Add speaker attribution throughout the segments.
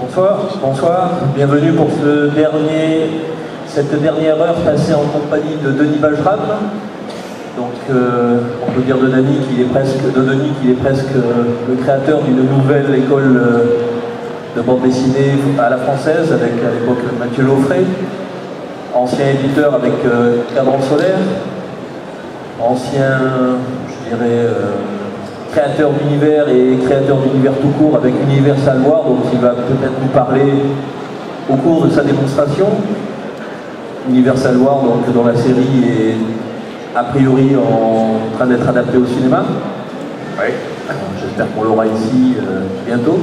Speaker 1: Bonsoir, bonsoir, bienvenue pour cette dernière heure passée en compagnie de Denis Bajram. Donc on peut dire de Denis qu'il est presque le créateur d'une nouvelle école de bande dessinée à la française, avec à l'époque Mathieu Laufray, ancien éditeur avec Cadran Solaire, ancien, je dirais, créateur d'univers et créateur d'univers tout court avec Universal War, dont il va peut-être nous parler au cours de sa démonstration. Universal War, donc, dont la série est a priori en train d'être adaptée au cinéma.
Speaker 2: Oui.
Speaker 1: J'espère qu'on l'aura ici bientôt.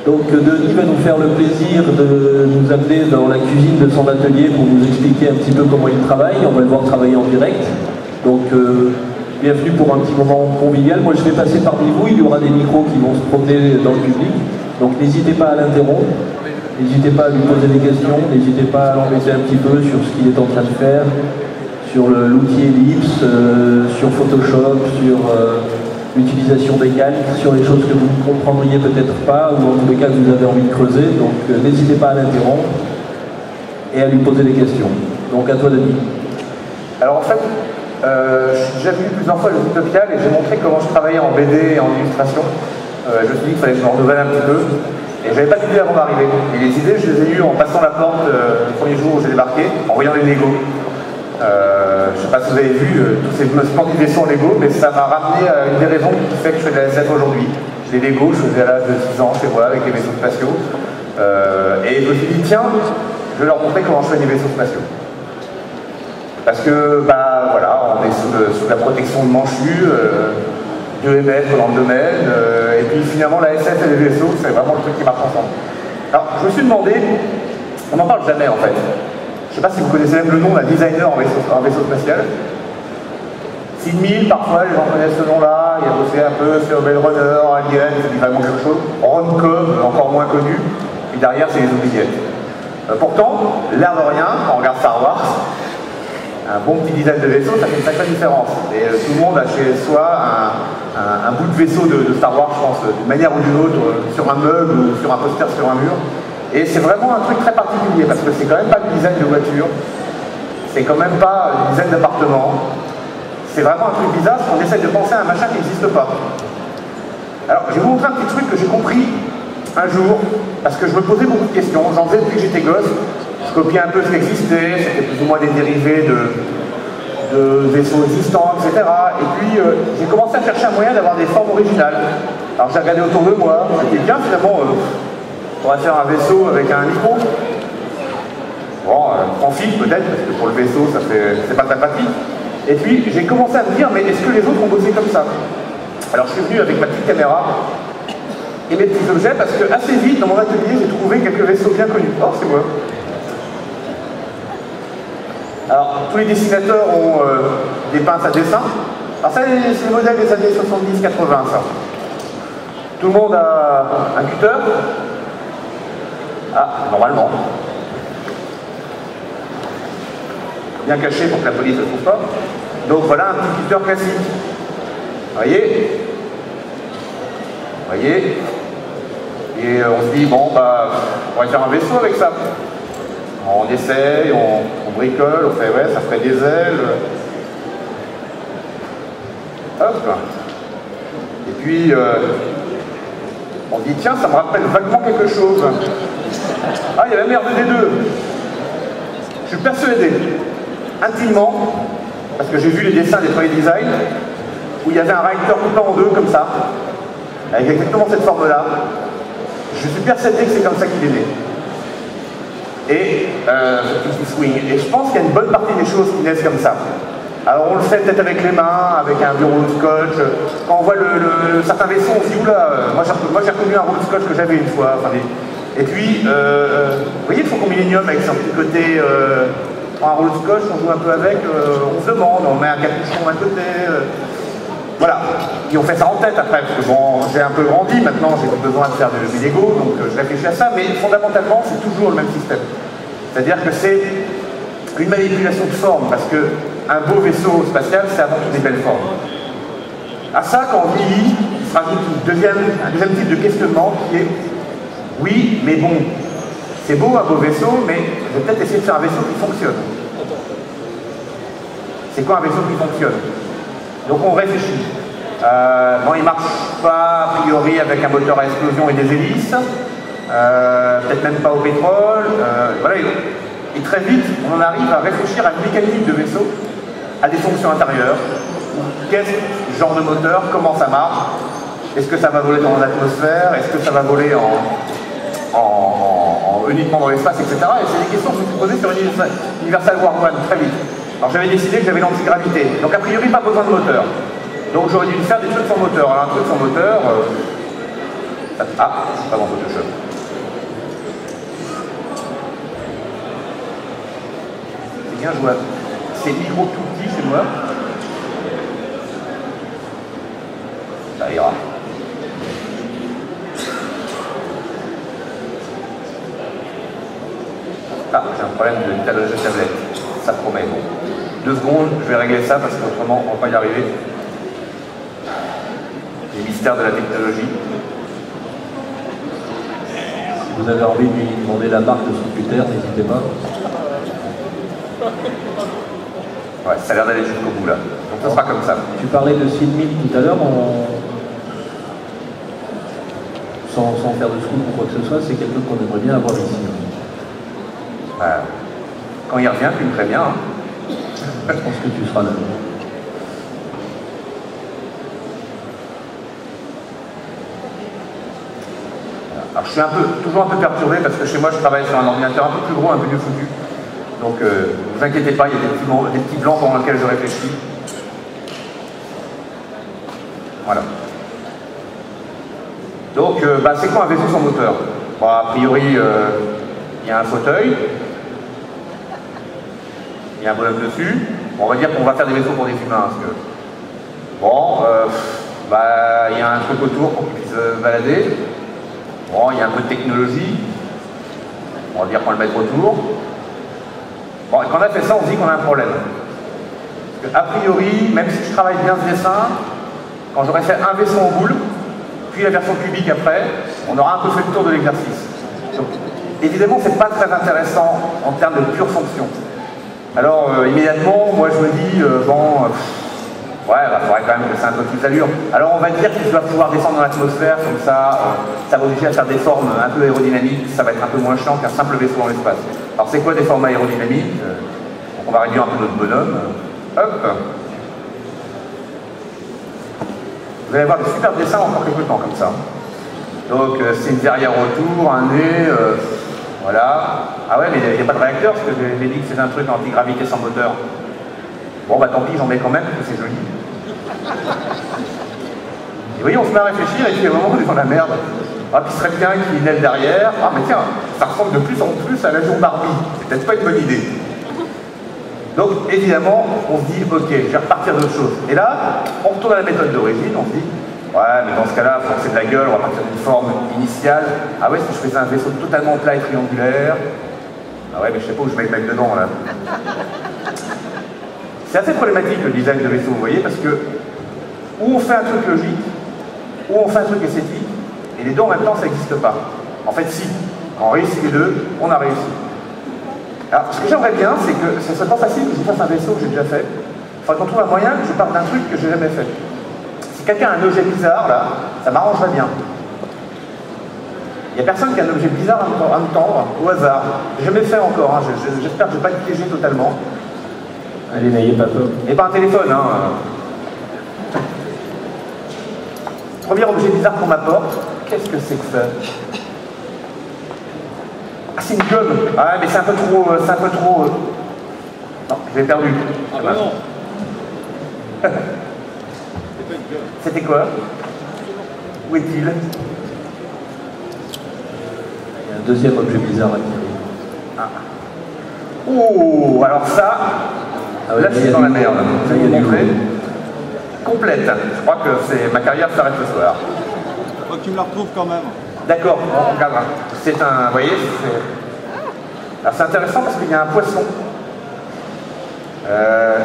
Speaker 1: Donc Denis va nous faire le plaisir de nous amener dans la cuisine de son atelier pour nous expliquer un petit peu comment il travaille. On va le voir travailler en direct. Donc bienvenue pour un petit moment convivial. Moi je vais passer parmi vous, il y aura des micros qui vont se promener dans le public. Donc n'hésitez pas à l'interrompre, n'hésitez pas à lui poser des questions, n'hésitez pas à l'embêter un petit peu sur ce qu'il est en train de faire, sur l'outil Ellipse, sur Photoshop, sur l'utilisation des calques, sur les choses que vous ne comprendriez peut-être pas, ou en tous les cas que vous avez envie de creuser. Donc n'hésitez pas à l'interrompre et à lui poser des questions. Donc à toi Denis.
Speaker 2: Alors en fait, j'ai déjà vu plusieurs fois le Utopial et j'ai montré comment je travaillais en BD et en illustration. Je me suis dit qu'il fallait que je me renouvelle un petit peu. Et j'avais pas d'idée avant d'arriver. Et les idées, je les ai eues en passant la porte le premier jour où j'ai débarqué, en voyant les Lego. Je sais pas si vous avez vu tous ces splendides vaisseaux en Lego, mais ça m'a ramené à une des raisons qui fait que je fais de la SF aujourd'hui. Les Lego, je faisais à l'âge de 6 ans chez moi avec les vaisseaux spatiaux. Et je me suis dit, tiens, je vais leur montrer comment je fais des vaisseaux spatiaux. Parce que, bah voilà, on est sous la protection de Manchu, 2 MS dans le domaine, et puis finalement la SF et les vaisseaux, c'est vraiment le truc qui marche ensemble. Alors, je me suis demandé, on n'en parle jamais en fait. Je ne sais pas si vous connaissez même le nom d'un designer en vaisseau spatial. Sid Mead, parfois les gens connaissent ce nom-là, il a bossé un peu sur Blade Runner, Alien, il dit vraiment quelque chose. Ron Cobb, encore moins connu, et derrière c'est les oubliettes. Pourtant, l'air de rien, quand on regarde Star Wars, un bon petit design de vaisseau, ça fait une sacrée différence. Et tout le monde a chez soi un bout de vaisseau de Star Wars, je pense, d'une manière ou d'une autre, sur un meuble ou sur un poster sur un mur. Et c'est vraiment un truc très particulier, parce que c'est quand même pas le design de voiture, c'est quand même pas le design d'appartement, c'est vraiment un truc bizarre, parce qu'on essaie de penser à un machin qui n'existe pas. Alors, je vais vous montrer un petit truc que j'ai compris un jour, parce que je me posais beaucoup de questions, j'en faisais depuis que j'étais gosse, je copiais un peu ce qui existait, c'était plus ou moins des dérivés de vaisseaux existants, etc. Et puis, j'ai commencé à chercher un moyen d'avoir des formes originales. Alors, j'ai regardé autour de moi, j'étais bien finalement... on va faire un vaisseau avec un micro. Bon, en fixe peut-être, parce que pour le vaisseau, c'est pas très pratique. Et puis, j'ai commencé à me dire, mais est-ce que les autres ont bossé comme ça? Alors, je suis venu avec ma petite caméra et mes petits objets, parce que assez vite, dans mon atelier, j'ai trouvé quelques vaisseaux bien connus. Oh, c'est moi. Alors, tous les dessinateurs ont des pinces à dessin. Alors ça, c'est le modèle des années 70-80, ça. Tout le monde a un cutter. Ah, normalement. Bien caché pour que la police ne le trouve pas. Donc voilà un petit cutter classique. Vous voyez? Vous voyez? Et on se dit, bon, bah, on va faire un vaisseau avec ça. On essaye, on bricole, on fait, ouais, ça ferait des ailes. Hop. Et puis, on dit, tiens, ça me rappelle vaguement quelque chose. Ah, il y a même R2D2. Je suis persuadé, intimement, parce que j'ai vu les dessins des Toy Design, où il y avait un réacteur coupé en deux, comme ça, avec exactement cette forme-là. Je suis persuadé que c'est comme ça qu'il est né. Et ce petit swing. Et je pense qu'il y a une bonne partie des choses qui naissent comme ça. Alors on le fait peut-être avec les mains, avec un bureau de scotch. Quand on voit certains vaisseaux, on se dit, oula, moi j'ai reconnu un rouleau de scotch que j'avais une fois. Enfin, et puis, vous voyez le Faucon Millenium avec son petit côté, un rouleau de scotch, on joue un peu avec, on se demande, on met un capuchon d'un côté. Voilà, et on fait ça en tête après, parce que bon, j'ai un peu grandi, maintenant j'ai besoin de faire des Lego, donc je réfléchis à ça, mais fondamentalement c'est toujours le même système. C'est-à-dire que c'est une manipulation de forme, parce qu'un beau vaisseau spatial, c'est avant tout des belles formes. À ça, quand on vieillit, il se rajoute un deuxième type de questionnement qui est Oui, mais bon, c'est beau un beau vaisseau, mais je vais peut-être essayer de faire un vaisseau qui fonctionne. C'est quoi un vaisseau qui fonctionne? Donc on réfléchit. Bon, il ne marche pas a priori avec un moteur à explosion et des hélices, peut-être même pas au pétrole. Voilà. Et très vite, on en arrive à réfléchir à une mécanique de vaisseau, à des fonctions intérieures. Qu'est-ce genre de moteur? Comment ça marche? Est-ce que ça va voler dans l'atmosphère? Est-ce que ça va voler uniquement dans l'espace, etc. Et c'est des questions que je me suis posées sur Universal War 1 très vite. Alors j'avais décidé que j'avais l'antigravité. Donc a priori, pas besoin de moteur. Donc j'aurais dû faire des trucs sans moteur. Alors un truc sans moteur... Ah, c'est pas mon Photoshop. C'est bien jouable. C'est micro tout petit chez moi. Ça ira. Ah, j'ai un problème de l'étalage de tablette. Ça promet. Bon. 2 secondes, je vais régler ça parce qu'autrement on ne va pas y arriver. Les mystères de la technologie.
Speaker 1: Si vous avez envie de lui demander la marque de son cutter, n'hésitez pas.
Speaker 2: Ouais, ça a l'air d'aller jusqu'au bout là. Donc ça sera comme ça.
Speaker 1: Tu parlais de Sid-Mil tout à l'heure, sans faire de scoop ou quoi que ce soit, c'est quelqu'un qu'on aimerait bien avoir ici.
Speaker 2: Quand il revient, tu me préviens. Hein.
Speaker 1: Je pense que tu seras là.
Speaker 2: Alors je suis toujours un peu perturbé parce que chez moi je travaille sur un ordinateur un peu plus gros, un peu mieux foutu. Donc ne vous inquiétez pas, il y a des petits blancs pendant lesquels je réfléchis. Voilà. Donc c'est quoi un vaisseau sans moteur? Bon, a priori, il y a un fauteuil. Il y a un bonhomme dessus. Bon, on va dire qu'on va faire des vaisseaux pour des humains. Parce que... Bon, il y a un truc autour pour qu'ils puissent balader. Bon, il y a un peu de technologie. On va dire qu'on va le mettre autour. Bon, et quand on a fait ça, on se dit qu'on a un problème. Parce que, a priori, même si je travaille bien ce dessin, quand j'aurai fait un vaisseau en boule, puis la version cubique après, on aura un peu fait le tour de l'exercice. Donc, évidemment, c'est pas très intéressant en termes de pure fonction. Alors, immédiatement, moi je me dis, il faudrait quand même que c'est un peu plus d'allure. Alors, on va dire qu'il va pouvoir descendre dans l'atmosphère, comme ça, ça va obliger à faire des formes un peu aérodynamiques, ça va être un peu moins chiant qu'un simple vaisseau dans l'espace. Alors, c'est quoi des formes aérodynamiques? On va réduire un peu notre bonhomme. Hop. Vous allez avoir des super dessins encore quelques temps, comme ça. Donc, c'est une derrière autour, un nez, voilà. Ah ouais, mais il n'y a pas de réacteur, parce que j'ai dit que c'est un truc anti-gravité sans moteur. Bon, tant pis, j'en mets quand même, parce que c'est joli. Et vous voyez, on se met à réfléchir, et puis à un moment, on est dans la merde. Ah, puis ce serait bien qu'il y ait une aile derrière. Ah, mais tiens, ça ressemble de plus en plus à l'avion Barbie. C'est peut-être pas une bonne idée. Donc, évidemment, on se dit, ok, je vais repartir d'autre chose. Et là, on retourne à la méthode d'origine, on se dit, ouais, mais dans ce cas-là, il faut que c'est de la gueule, on va partir d'une forme initiale. Ah ouais, si je faisais un vaisseau totalement plat et triangulaire. Ah ouais, mais je sais pas où je vais le mettre dedans, là. C'est assez problématique, le design de vaisseau, vous voyez, parce que ou on fait un truc logique, ou on fait un truc esthétique, et les deux en même temps, ça n'existe pas. En fait, si. Quand on réussit les deux, on a réussi. Alors, ce que j'aimerais bien, c'est que ce serait pas facile que je fasse un vaisseau que j'ai déjà fait. Il faudrait qu'on trouve un moyen que je parle d'un truc que j'ai jamais fait. Si quelqu'un a un objet bizarre, là, ça m'arrangerait bien. Il n'y a personne qui a un objet bizarre à me tendre, au hasard. J'ai jamais fait encore, hein. J'espère que je ne vais pas être piégé totalement.
Speaker 1: Allez, n'ayez pas peur.
Speaker 2: Et pas un téléphone, hein. Premier objet bizarre qu'on m'apporte, qu'est-ce que c'est que ça? Ah, c'est une gomme. Ah, mais c'est un peu trop... Non, je l'ai perdu.
Speaker 3: Ah bah non.
Speaker 2: C'était quoi? Où est-il?
Speaker 1: Il y a un deuxième objet bizarre à tirer.
Speaker 2: Ah. Oh, alors ça,
Speaker 1: Ah ouais,
Speaker 2: là je suis dans la merde.
Speaker 1: Ça y est, du
Speaker 2: montrer. Complète. Je crois que ma carrière s'arrête ce soir.
Speaker 3: Faut que tu me la retrouves quand même.
Speaker 2: D'accord, on regardera. C'est un... Vous voyez, alors c'est intéressant parce qu'il y a un poisson.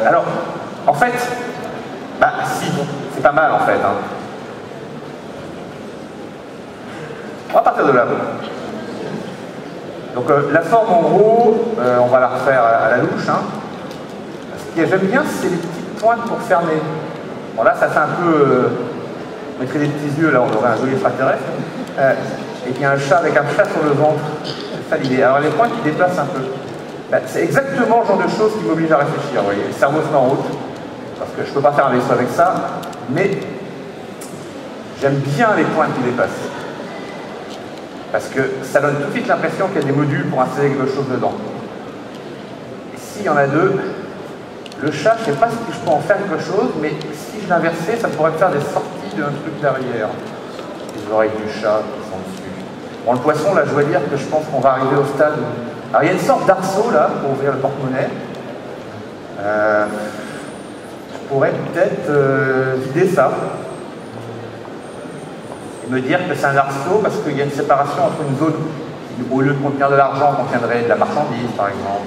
Speaker 2: Alors, en fait, si, c'est pas mal en fait. Hein. On va partir de là. Donc la forme en gros, on va la refaire à la louche. Hein. Ce que j'aime bien, c'est les petites pointes pour fermer. Bon là, ça fait un peu... on mettrait des petits yeux, là on aurait un joli extraterrestre. Et puis un chat avec un chat sur le ventre. C'est ça l'idée. Alors les pointes qui déplacent un peu. Ben, c'est exactement le genre de choses qui m'oblige à réfléchir. Vous voyez, le cerveau se met en route. Parce que je ne peux pas faire un vaisseau avec ça. Mais j'aime bien les pointes qui dépassent. Parce que ça donne tout de suite l'impression qu'il y a des modules pour insérer quelque chose dedans. Et s'il y en a deux, le chat, je ne sais pas si je peux en faire quelque chose, mais si je l'inversais, ça pourrait faire des sorties d'un truc derrière. Les oreilles du chat qui sont dessus. Bon, le poisson, là, je dois dire que je pense qu'on va arriver au stade où... Alors, il y a une sorte d'arceau, là, pour ouvrir le porte-monnaie. Je pourrais peut-être vider ça. Et me dire que c'est un arceau parce qu'il y a une séparation entre une zone qui, au lieu de contenir de l'argent, contiendrait de la marchandise, par exemple.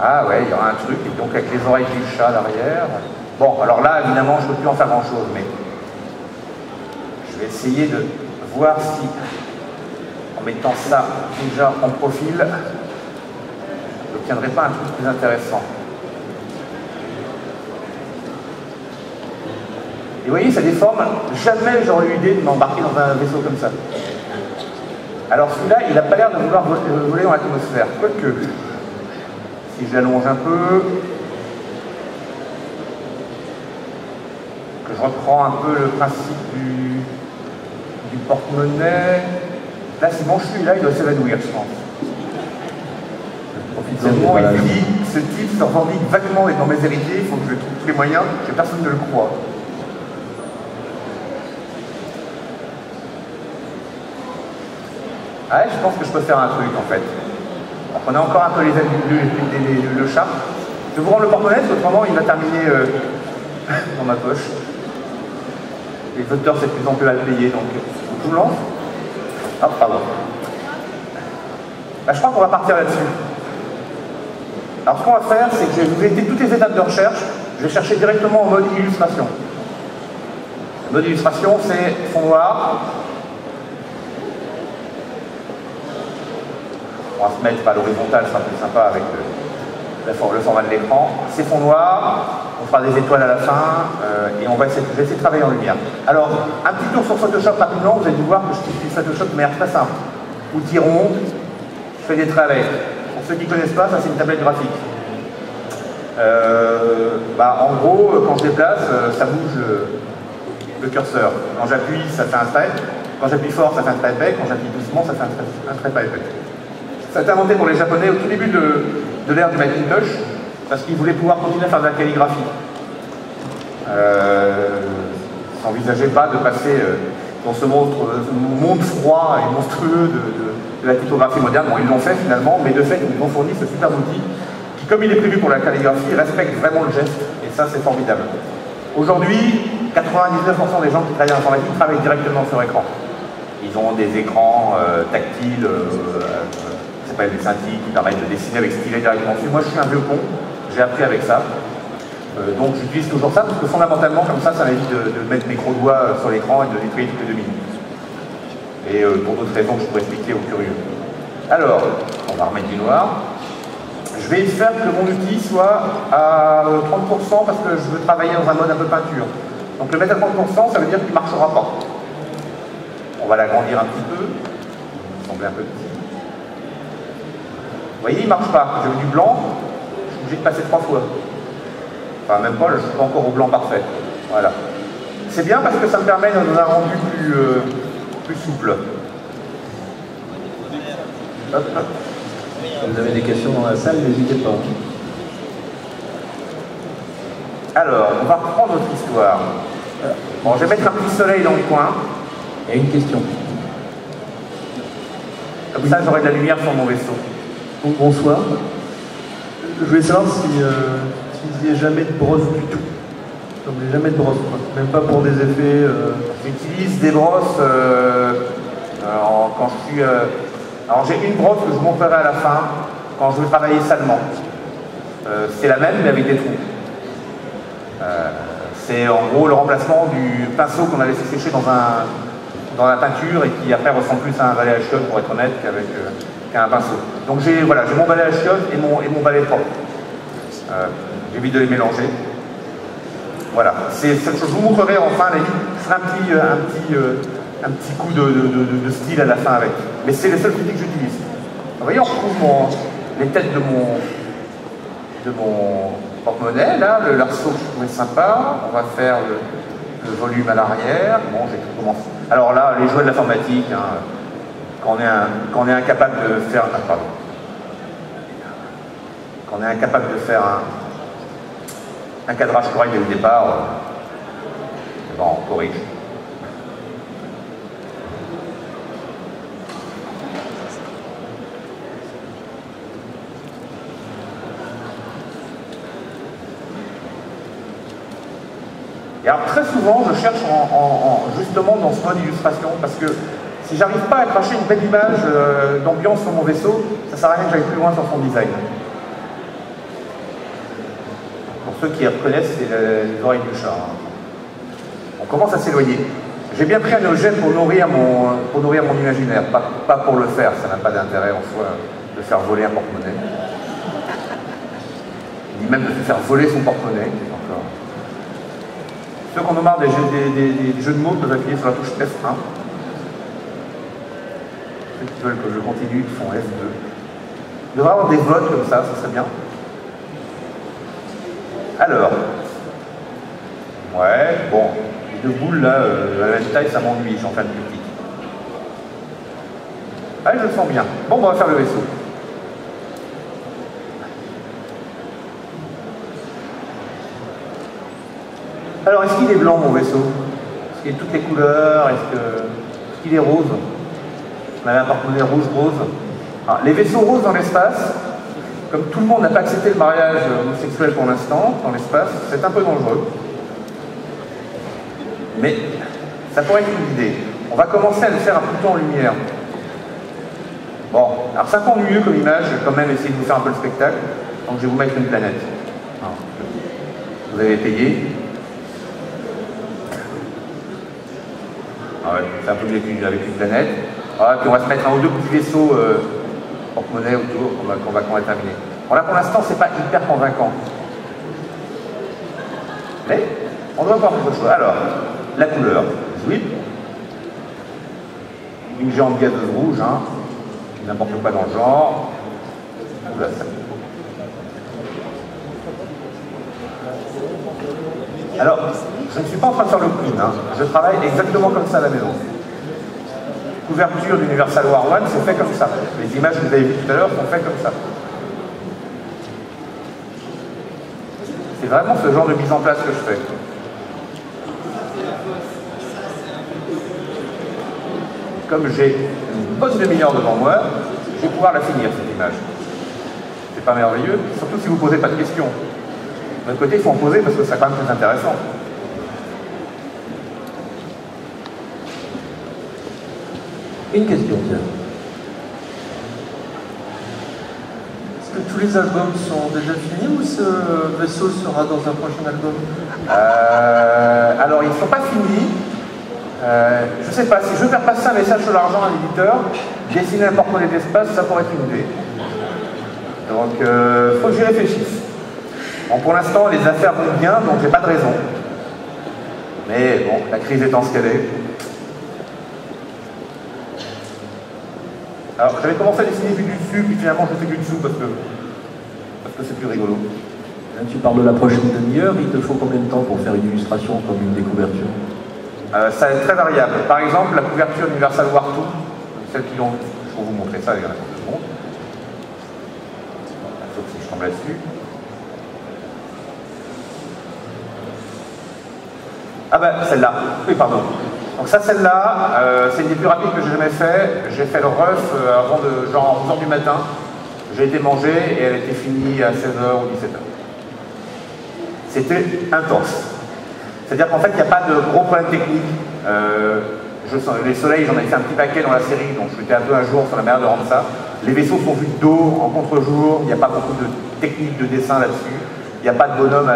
Speaker 2: Ah ouais, il y aura un truc, et donc avec les oreilles du chat derrière. Bon, alors là, évidemment, je ne peux plus en faire grand-chose, mais je vais essayer de voir si, en mettant ça déjà en profil, je n'obtiendrai pas un truc plus intéressant. Et vous voyez, ça déforme. Jamais j'aurais eu l'idée de m'embarquer dans un vaisseau comme ça. Alors celui-là, il n'a pas l'air de vouloir voler dans l'atmosphère. Quoique, si je l'allonge un peu, que je reprends un peu le principe du porte-monnaie. Là, si bon, je suis là, il doit s'évanouir, je pense. Officiellement, il dit, ce type se revendique vaguement et dans mes héritiers, il faut que je trouve tous les moyens, que personne ne le croit. Ah, je pense que je peux faire un truc, en fait. On a encore un peu le chat. Je vais vous rendre le porte-monnaie, parce qu'autrement, il va terminer dans ma poche. Les auteurs, c'est de plus en plus à le payer, donc je vous lance. Hop, pardon. Bah, je crois qu'on va partir là-dessus. Alors, ce qu'on va faire, c'est que je vais vous aider toutes les étapes de recherche. Je vais chercher directement en mode illustration. Le mode illustration, c'est fond noir. On va se mettre à l'horizontale, c'est un peu sympa avec le format de l'écran. C'est fond noir, on fera des étoiles à la fin, et je vais essayer de travailler en lumière. Alors, un petit tour sur Photoshop rapidement, vous allez voir que je utilise Photoshop de manière très simple. Outil rond, je fais des traits avec. Pour ceux qui ne connaissent pas, ça c'est une tablette graphique. En gros, quand je déplace, ça bouge le curseur. Quand j'appuie, ça fait un trait. Quand j'appuie fort, ça fait un trait épais. Quand j'appuie doucement, ça fait un trait pas épais. Ça a été inventé pour les Japonais au tout début de l'ère du Macintosh, parce qu'ils voulaient pouvoir continuer à faire de la calligraphie. Ils n'envisageaient pas de passer dans ce monde froid et monstrueux de la typographie moderne. Bon, ils l'ont fait finalement, mais de fait, ils nous ont fourni ce super outil qui, comme il est prévu pour la calligraphie, respecte vraiment le geste, et ça, c'est formidable. Aujourd'hui, 99% des gens qui travaillent en informatique travaillent directement sur écran. Ils ont des écrans tactiles, ça s'appelle des scintilles, qui permettent de dessiner avec stylet directement dessus. Moi, je suis un vieux con, j'ai appris avec ça. Donc, j'utilise toujours ça, parce que fondamentalement, comme ça m'évite de mettre mes gros doigts sur l'écran et de nettoyer toutes les 2 minutes. Et pour d'autres raisons que je pourrais expliquer aux curieux. Alors, on va remettre du noir. Je vais faire que mon outil soit à 30% parce que je veux travailler dans un mode un peu peinture. Donc le mettre à 30%, ça veut dire qu'il ne marchera pas. On va l'agrandir un petit peu. Il me semblait un peu petit. Vous voyez, il ne marche pas. Je veux du blanc, je suis obligé de passer 3 fois. Enfin, même pas, je ne suis pas encore au blanc parfait. Voilà. C'est bien parce que ça me permet d'avoir un rendu plus souple. Hop, hop.
Speaker 1: Si vous avez des questions dans la salle, n'hésitez pas.
Speaker 2: Alors, on va reprendre notre histoire. Bon, je vais mettre un petit soleil dans le coin.
Speaker 1: Il y a une question.
Speaker 2: Comme ça, j'aurai de la lumière sur mon vaisseau.
Speaker 4: Bonsoir. Je voulais savoir si il n'y a jamais de brosse du tout. Donc, il n'y a jamais de brosse, quoi. Même pas pour des effets.
Speaker 2: J'utilise des brosses quand je suis. Alors j'ai une brosse que je vous montrerai à la fin quand je veux travailler salement. C'est la même mais avec des trous. C'est en gros le remplacement du pinceau qu'on a laissé sécher dans dans la peinture et qui après ressemble plus à un balai à chiottes, pour être honnête, qu'à un pinceau. Donc j'ai mon balai à chiottes et mon balai propre. J'évite de les mélanger. Voilà, c'est cette chose. Je vous montrerai enfin, je ferai un petit coup de style à la fin avec. Mais c'est les seuls outils que j'utilise. Vous voyez, on retrouve les têtes de mon porte-monnaie, là, l'arceau que je trouvais sympa. On va faire le volume à l'arrière. Bon, j'ai tout commencé. Alors là, les jouets de l'informatique, hein, quand on est incapable de faire... Ah, pardon. Quand on est incapable de faire un cadrage correct dès le départ, bon, on corrige. Et alors très souvent, je cherche justement dans ce mode illustration, parce que si j'arrive pas à cracher une belle image d'ambiance sur mon vaisseau, ça sert à rien que j'aille plus loin sur son design. Pour ceux qui reconnaissent, c'est les oreilles du chat. Hein. On commence à s'éloigner. J'ai bien pris un objet pour nourrir mon imaginaire, pas pour le faire, ça n'a pas d'intérêt en soi de faire voler un porte-monnaie. Ni même de se faire voler son porte-monnaie. Ceux qui en ont marre des jeux de mots peuvent appuyer sur la touche F1. Ceux qui veulent que je continue, ils font F2. Il devrait y avoir des votes comme ça serait bien. Alors. Ouais, bon. Les deux boules là, à la même taille, ça m'ennuie, j'en fais une petite. Allez, je le sens bien. Bon, on va faire le vaisseau. Alors, est-ce qu'il est blanc, mon vaisseau? Est-ce qu'il est toutes les couleurs? Est-ce qu'il est rose? On avait un porte-monnaie rouge-rose. Les vaisseaux roses dans l'espace, comme tout le monde n'a pas accepté le mariage homosexuel pour l'instant, dans l'espace, c'est un peu dangereux. Mais ça pourrait être une idée. On va commencer à le faire un peu en lumière. Bon, alors c'est un peu ennuyeux comme image, je vais quand même essayer de vous faire un peu le spectacle. Donc je vais vous mettre une planète. Vous avez payé. Ah ouais, c'est un peu mieux avec une planète. Ah, puis on va se mettre un ou deux petits vaisseaux porte-monnaie autour qu'on va terminer. Bon, là pour l'instant, c'est pas hyper convaincant. Mais on doit voir quelque chose. Alors, la couleur. Oui. Une géante gazeuse rouge, hein. N'importe quoi dans le genre. Oula, ça. Alors, je ne suis pas en train de faire le clean, hein. Je travaille exactement comme ça à la maison. Couverture d'Universal War 1, c'est fait comme ça. Les images que vous avez vues tout à l'heure sont faites comme ça. C'est vraiment ce genre de mise en place que je fais. Comme j'ai une bonne demi-heure devant moi, je vais pouvoir la finir, cette image. C'est pas merveilleux, surtout si vous ne posez pas de questions. De l'autre côté, il faut en poser parce que c'est quand même plus intéressant.
Speaker 1: Une question, tiens.
Speaker 4: Est-ce que tous les albums sont déjà finis ou ce vaisseau sera dans un prochain album?
Speaker 2: Alors, ils ne sont pas finis. Je ne sais pas, si je veux faire passer un message sur l'argent à l'éditeur, dessiner un porte-monnaie d'espace, ça pourrait être une idée. Donc, il faut que j'y réfléchisse. Bon, pour l'instant, les affaires vont bien, donc j'ai pas de raison. Mais bon, la crise étant ce qu'elle est. Alors, j'avais commencé à dessiner vue du dessus, puis finalement je fais du dessous parce que c'est plus rigolo.
Speaker 1: Là, tu parles de la prochaine demi-heure, il te faut combien de temps pour faire une illustration comme une des couvertures?
Speaker 2: Ça est très variable. Par exemple, la couverture Universal War 2, celle qui l'ont... Je vais vous montrer ça, il y en a 30 secondes. Sauf si je tombe là-dessus. Ah ben, celle-là. Oui, pardon. Donc ça, celle-là, c'est une des plus rapides que j'ai jamais fait. J'ai fait le ref avant de, genre 11h du matin. J'ai été manger et elle était finie à 16h ou 17h. C'était intense. C'est-à-dire qu'en fait, il n'y a pas de gros problèmes techniques. Les soleils, j'en ai fait un petit paquet dans la série, donc je m'étais un peu un jour sur la manière de rendre ça. Les vaisseaux sont vus de dos, en contre-jour, il n'y a pas beaucoup de techniques de dessin là-dessus. Il n'y a pas de bonhomme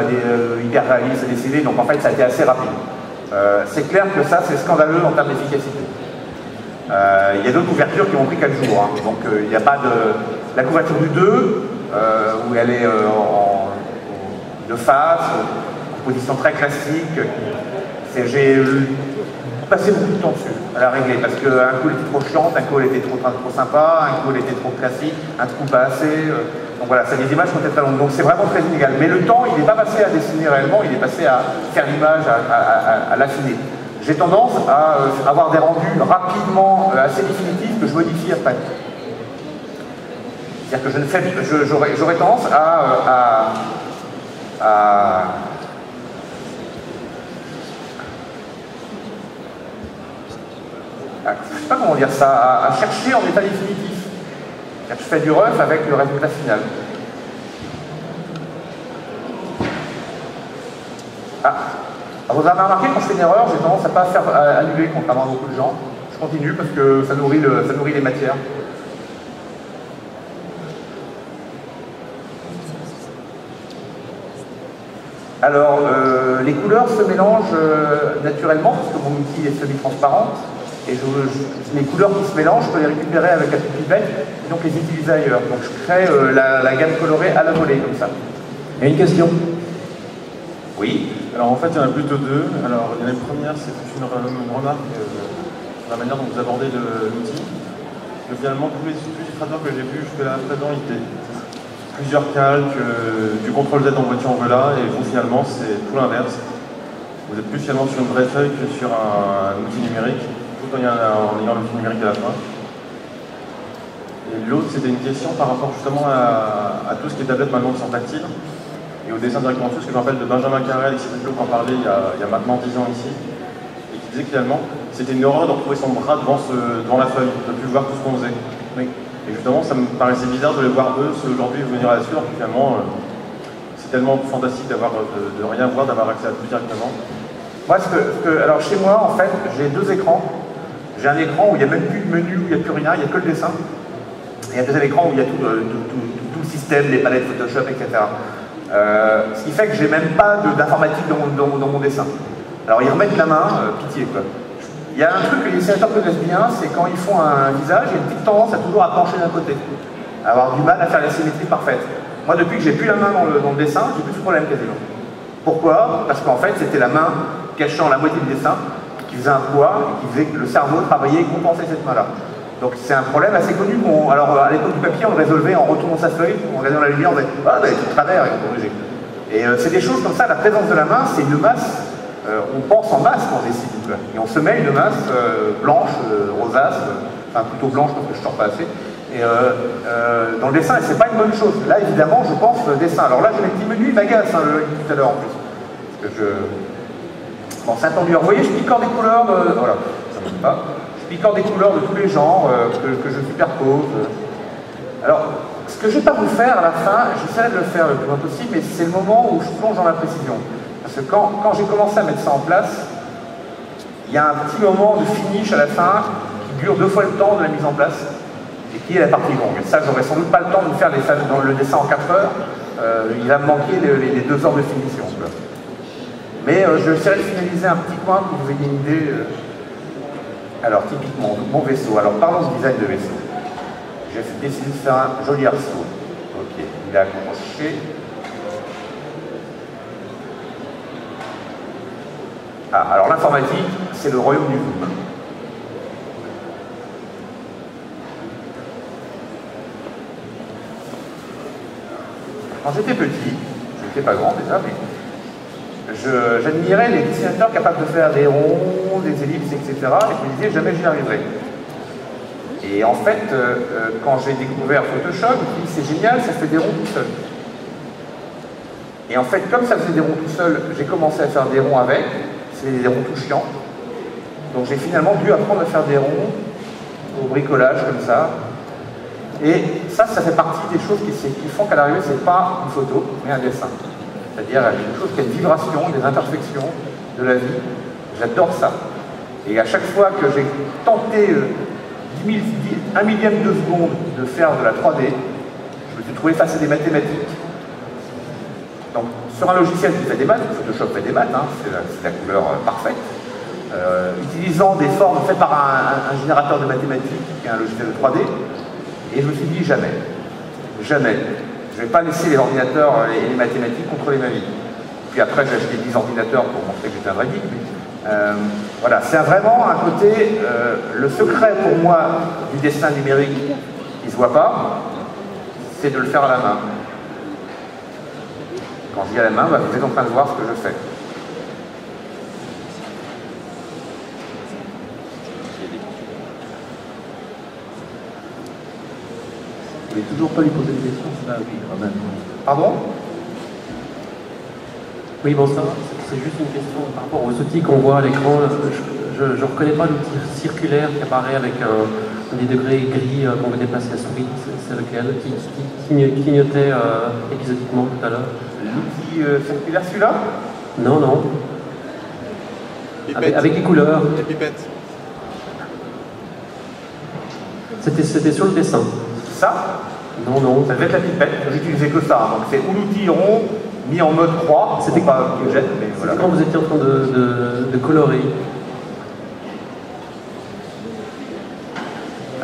Speaker 2: hyper réaliste à dessiner, donc en fait, ça a été assez rapide. C'est clair que ça, c'est scandaleux en termes d'efficacité. Il y a d'autres couvertures qui ont pris 4 jours, hein. Donc il n'y a pas de... La couverture du 2, où elle est de face, en position très classique, j'ai passé beaucoup de temps dessus à la régler, parce qu'un coup elle était trop chiante, un coup elle était trop sympa, un coup elle était trop classique, un coup pas assez. Donc voilà, ça, les images sont très longues, donc c'est vraiment très inégal. Mais le temps, il n'est pas passé à dessiner réellement, il est passé à faire l'image, à l'affiner. J'ai tendance à avoir des rendus rapidement assez définitifs que je modifie après. C'est-à-dire que j'aurais tendance je ne sais pas comment dire ça, à chercher en état définitif. Je fais du rough avec le résultat final. Vous avez remarqué, quand je fais une erreur, j'ai tendance à ne pas faire annuler, contrairement à beaucoup de gens. Je continue parce que ça nourrit les matières. Alors, les couleurs se mélangent naturellement, parce que mon outil est semi-transparent. Et les couleurs qui se mélangent, je peux les récupérer avec la pipette et donc les utiliser ailleurs. Donc je crée la gamme colorée à la volée, comme ça.
Speaker 1: Il y a une question.
Speaker 2: Oui.
Speaker 5: Alors en fait, il y en a plutôt deux. Alors il y en a une première, c'est une remarque sur la manière dont vous abordez l'outil. Finalement, tous les illustrateurs que j'ai vus jusque-là présent, ils étaient plusieurs calques, du contrôle Z en voiture en voilà, et vous finalement, c'est tout l'inverse. Vous êtes plus finalement sur une vraie feuille que sur un outil numérique, tout en ayant l'outil numérique à la fin. Et l'autre, c'était une question par rapport justement à tout ce qui est tablette maintenant sans tactile, et au dessin directement dessus, ce que je rappelle de Benjamin Carrel, qui en parlait il y a maintenant 10 ans ici, et qui disait que finalement, c'était une horreur de retrouver son bras devant la feuille, de ne plus voir tout ce qu'on faisait.
Speaker 2: Oui.
Speaker 5: Et justement, ça me paraissait bizarre de les voir eux aujourd'hui venir là-dessus, alors que finalement, c'est tellement fantastique de rien voir, d'avoir accès à tout directement.
Speaker 2: Moi, alors chez moi, en fait, j'ai deux écrans. J'ai un écran où il n'y a même plus de menu, où il n'y a plus rien, il n'y a que le dessin. Et il y a un deuxième écran où il y a tout le système, les palettes Photoshop, etc. Ce qui fait que j'ai même pas d'informatique dans mon dessin. Alors ils remettent la main, pitié quoi. Il y a un truc que les dessinateurs connaissent bien, c'est quand ils font un visage, il y a une petite tendance à toujours à pencher d'un côté, à avoir du mal à faire la symétrie parfaite. Moi, depuis que j'ai plus la main dans le dessin, j'ai plus ce problème quasiment. Pourquoi? Parce qu'en fait, c'était la main cachant la moitié du dessin qui faisait un poids et qui faisait que le cerveau travaillait et compensait cette main-là. Donc c'est un problème assez connu. Alors à l'époque du papier, on le résolvait en retournant sa feuille, en regardant la lumière, on disait ah ben c'est de travers et on corrigeait. Et c'est des choses comme ça, la présence de la main, c'est une masse, on pense en masse quand on dessine. Et on se met une masse blanche, rosace, enfin plutôt blanche parce que je ne sors pas assez. Et dans le dessin, et c'est pas une bonne chose. Là évidemment, je pense le dessin. Alors là, j'ai mes petits menus, il m'agace hein, tout à l'heure en plus. Parce que bon, c'est attendu. Alors, vous voyez, je picore des couleurs voilà, ça ne me pas. Je picore des couleurs de tous les genres que je superpose. Alors, ce que je ne vais pas vous faire à la fin, j'essaierai de le faire le plus loin possible, mais c'est le moment où je plonge dans la précision. Parce que quand j'ai commencé à mettre ça en place, il y a un petit moment de finish à la fin qui dure 2 fois le temps de la mise en place et qui est la partie longue. Ça, j'aurais sans doute pas le temps de faire le dessin en 4 heures. Il va me manquer les 2 heures de finition. Mais je vais essayer de finaliser un petit coin pour que vous ayez une idée. Alors, typiquement, mon vaisseau. Alors, parlons du design de vaisseau. J'ai décidé de faire un joli arceau. Ok, il est accroché. Ah, alors l'informatique, c'est le royaume du zoom. Quand j'étais petit, je n'étais pas grand déjà, mais j'admirais les dessinateurs capables de faire des ronds, des ellipses, etc. Et je me disais, jamais j'y arriverai. Et en fait, quand j'ai découvert Photoshop, je me dis, c'est génial, ça fait des ronds tout seul. Et en fait, comme ça faisait des ronds tout seul, j'ai commencé à faire des ronds avec. C'est des ronds tout chiants. Donc j'ai finalement dû apprendre à faire des ronds au bricolage, comme ça. Et ça fait partie des choses qui font qu'à l'arrivée, c'est pas une photo, mais un dessin. C'est-à-dire quelque chose qui a une vibration, des imperfections de la vie. J'adore ça. Et à chaque fois que j'ai tenté 1 millième de seconde de faire de la 3D, je me suis trouvé face à des mathématiques. Donc sur un logiciel qui fait des maths, Photoshop fait des maths, hein, c'est la couleur parfaite. utilisant des formes faites par un générateur de mathématiques, qui est un logiciel de 3D, et je me suis dit jamais, jamais, je ne vais pas laisser les ordinateurs et les mathématiques contrôler ma vie. Puis après j'ai acheté 10 ordinateurs pour montrer que j'étais un vrai geek. Voilà, c'est vraiment un côté, le secret pour moi du dessin numérique qui ne se voit pas, c'est de le faire à la main. Quand je dis à la main, vous êtes en train de voir ce que je fais.
Speaker 1: Vous n'avez toujours pas lui poser des questions? Ah oui, quand même.
Speaker 2: Pardon?
Speaker 1: Oui, bon, ça, c'est juste une question par rapport aux outils qu'on voit à l'écran. Je ne reconnais pas l'outil circulaire qui apparaît avec des degrés gris qu'on veut déplacer la souris. C'est lequel? Qui clignotait épisodiquement tout à l'heure?
Speaker 2: L'outil circulaire, celui-là?
Speaker 1: Non, non. Avec les couleurs.
Speaker 3: Les pipettes.
Speaker 1: C'était sur le dessin.
Speaker 2: Ça?
Speaker 1: Non, non.
Speaker 2: Ça devait être la pipette, j'utilisais que ça. Donc c'est ou l'outil rond mis en mode croix, c'était pas qui jette, mais voilà.
Speaker 1: Quand vous étiez en train de colorer.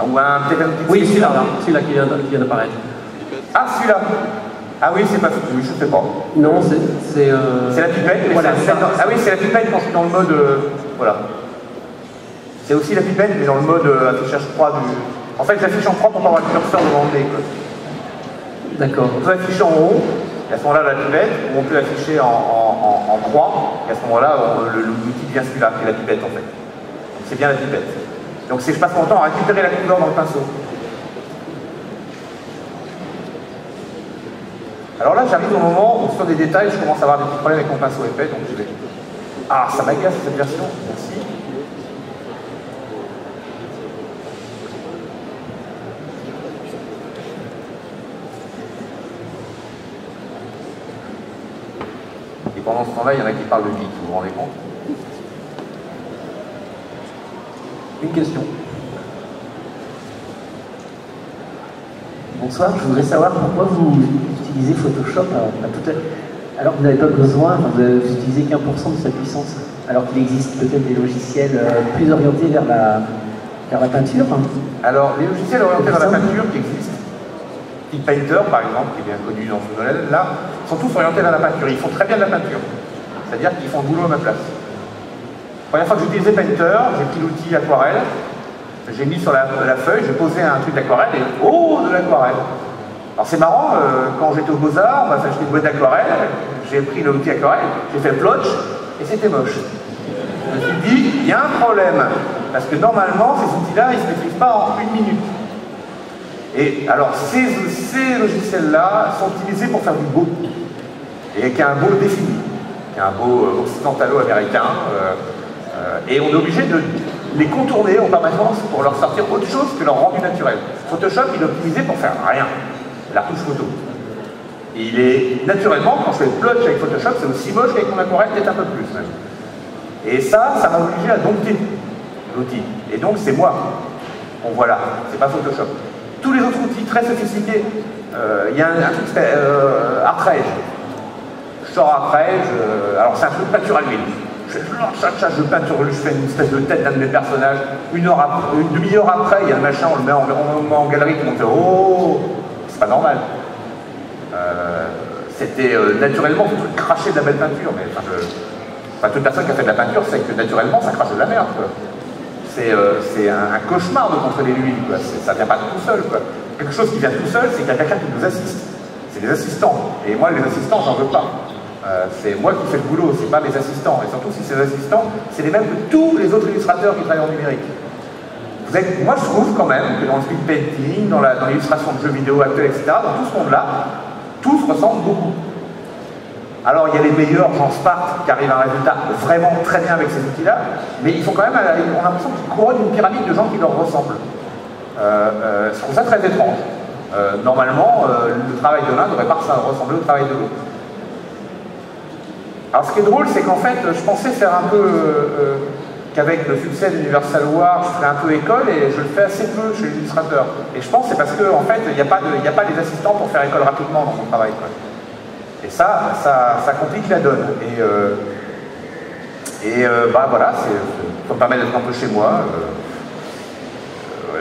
Speaker 2: Ou peut-être un petit.
Speaker 1: Oui, celui-là qui vient d'apparaître.
Speaker 2: Ah, celui-là. Ah oui, c'est pas oui, je sais pas.
Speaker 1: Non, c'est
Speaker 2: la pipette, mais
Speaker 1: voilà,
Speaker 2: ah oui, c'est la pipette quand je suis dans le mode. Voilà. C'est aussi la pipette, mais dans le mode affichage 3 du. En fait, j'affiche en 3 pour pas avoir le curseur devant le nez.
Speaker 1: D'accord.
Speaker 2: On peut afficher en haut, et à ce moment-là, la pipette, ou on peut afficher en 3, et à ce moment-là, l'outil devient celui-là, qui est la pipette en fait. C'est bien la pipette. Donc je passe mon temps à récupérer la couleur dans le pinceau. Alors là, j'arrive au moment où sur des détails, je commence à avoir des petits problèmes avec mon pinceau épais, donc je vais. Ah, ça m'agace cette version, merci. Et pendant ce temps-là, il y en a qui parlent de geek, vous vous rendez compte?
Speaker 1: Une question.
Speaker 6: Bonsoir, je voudrais savoir pourquoi vous utilisez Photoshop à tout alors que vous n'avez pas besoin, vous n'utilisez qu'1% de sa puissance, alors qu'il existe peut-être des logiciels plus orientés vers la peinture.
Speaker 2: Alors, les logiciels orientés vers la peinture qui existent, type Painter par exemple, qui est bien connu dans ce domaine-là, sont tous orientés vers la peinture. Ils font très bien de la peinture, c'est-à-dire qu'ils font le boulot à ma place. La première fois que j'utilisais Painter, j'ai pris l'outil aquarelle, j'ai mis sur la feuille, j'ai posé un truc d'aquarelle et oh, de l'aquarelle. Alors c'est marrant, quand j'étais au Beaux-Arts, on m'a fait acheter une boîte d'aquarelle, j'ai pris l'outil aquarelle, j'ai fait plotch et c'était moche. Je me suis dit, il y a un problème, parce que normalement ces outils-là, ils ne se maîtrisent pas en 1 minute. Et alors ces logiciels-là sont utilisés pour faire du beau, et avec un beau défini, un beau occidentalo-américain. Et on est obligé de les contourner en permanence pour leur sortir autre chose que leur rendu naturel. Photoshop, il est optimisé pour faire rien, la retouche photo. Et il est naturellement, quand je fais le plotch avec Photoshop, c'est aussi moche qu'avec mon aquarelle, peut-être un peu plus même. Et ça m'a obligé à dompter l'outil. Et donc c'est moi. Bon voilà, c'est pas Photoshop. Tous les autres outils très sophistiqués, il y a un truc qui s'appelle Artrage. Je sors Artrage, alors c'est un truc peinture à l'huile. Je peins sur je fais une espèce de tête d'un de mes personnages. Une demi-heure après, il y a le machin, on le met en galerie, tout le monde fait oh, c'est pas normal. C'était naturellement ce truc craché de la belle peinture, mais toute personne qui a fait de la peinture sait que naturellement ça crache de la merde. C'est un cauchemar de contrôler l'huile, ça vient pas tout seul. Quoi. Quelque chose qui vient tout seul, c'est qu'il y a quelqu'un qui nous assiste. C'est des assistants. Et moi, les assistants, j'en veux pas. C'est moi qui fais le boulot, c'est pas mes assistants. Et surtout si ces assistants, c'est les mêmes que tous les autres illustrateurs qui travaillent en numérique. Moi je trouve quand même que dans le speed painting, dans l'illustration de jeux vidéo actuels, etc., dans tout ce monde-là, tous ressemblent beaucoup. Alors il y a les meilleurs, genre Sparte, qui arrivent à un résultat vraiment très bien avec ces outils-là, mais ils font quand même, on a l'impression qu'ils couronnent une pyramide de gens qui leur ressemblent. Je trouve ça très étrange. Normalement, le travail de l'un ne devrait pas ressembler au travail de l'autre. Alors ce qui est drôle, c'est qu'en fait, je pensais faire un peu, qu'avec le succès d'Universal War, je ferais un peu école, et je le fais assez peu chez les illustrateurs. Et je pense que c'est parce qu'en fait, il n'y a pas les assistants pour faire école rapidement dans mon travail. Quoi. Et ça complique la donne. Bah voilà, c'est Ça me permet d'être un peu chez moi.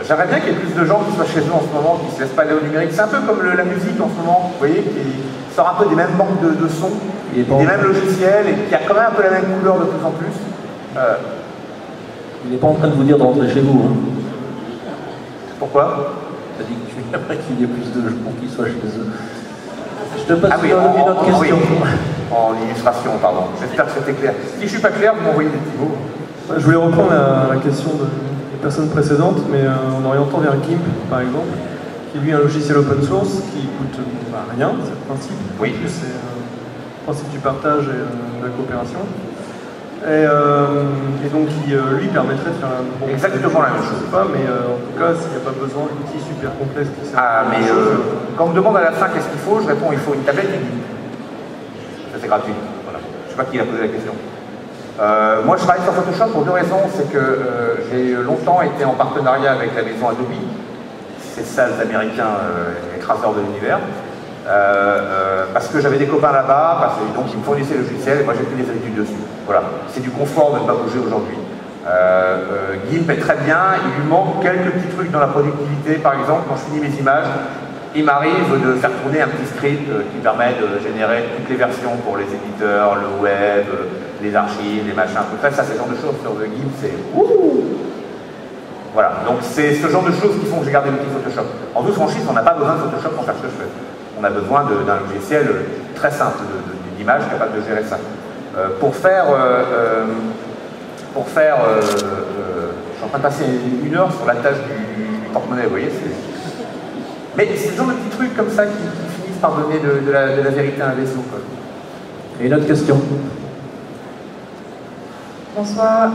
Speaker 2: J'aimerais bien qu'il y ait plus de gens qui soient chez eux en ce moment, qui ne se laissent pas aller au numérique. C'est un peu comme la musique en ce moment, vous voyez, qui sort un peu des mêmes banques de sons, des mêmes logiciels, et qui a quand même un peu la même couleur de plus en plus.
Speaker 1: Il n'est pas en train de vous dire de rentrer chez vous. Hein.
Speaker 2: Pourquoi?
Speaker 1: Tu as dit que tu aimerais qu'il y ait plus de gens qui soient chez eux. Je te passe
Speaker 2: oui,
Speaker 1: une autre question.
Speaker 2: En illustration, pardon. J'espère que c'était clair. Si je ne suis pas clair, vous m'envoyez des petits mots.
Speaker 4: Je voulais reprendre la question des personnes précédentes, mais en orientant vers GIMP, par exemple, qui est lui un logiciel open source qui coûte rien, c'est le principe.
Speaker 2: Oui.
Speaker 4: C'est le principe du partage et de la coopération. Et donc qui lui permettrait de faire
Speaker 2: exactement la même chose.
Speaker 4: Je sais pas, mais en tout cas, s'il n'y a pas besoin d'outils super complexes qui servent.
Speaker 2: Ah, mais quand on me demande à la fin qu'est-ce qu'il faut, je réponds il faut une tablette et une GIMP. Ça c'est gratuit. Voilà. Je sais pas qui a posé la question. Moi je travaille sur Photoshop pour deux raisons. C'est que j'ai longtemps été en partenariat avec la maison Adobe, ces sales américains écraseurs de l'univers. Parce que j'avais des copains là-bas, donc ils me fournissaient le logiciel et moi j'ai pris des habitudes dessus. Voilà, c'est du confort de ne pas bouger aujourd'hui. GIMP est très bien, il lui manque quelques petits trucs dans la productivité. Par exemple, quand je finis mes images, il m'arrive de faire tourner un petit script qui permet de générer toutes les versions pour les éditeurs, le web, les archives, les machins, tout ça, c'est ce genre de choses sur le GIMP, c'est ouh. Voilà, donc c'est ce genre de choses qui font que j'ai gardé l'outil Photoshop. En toute franchise, on n'a pas besoin de Photoshop pour faire ce que je fais. On a besoin d'un logiciel très simple d'image capable de gérer ça. Pour faire je suis en train de passer une heure sur la tâche du porte-monnaie, vous voyez. Mais c'est le genre de petits trucs comme ça qui finissent par donner de la vérité à un vaisseau. Quoi.
Speaker 1: Et une autre question.
Speaker 7: Bonsoir.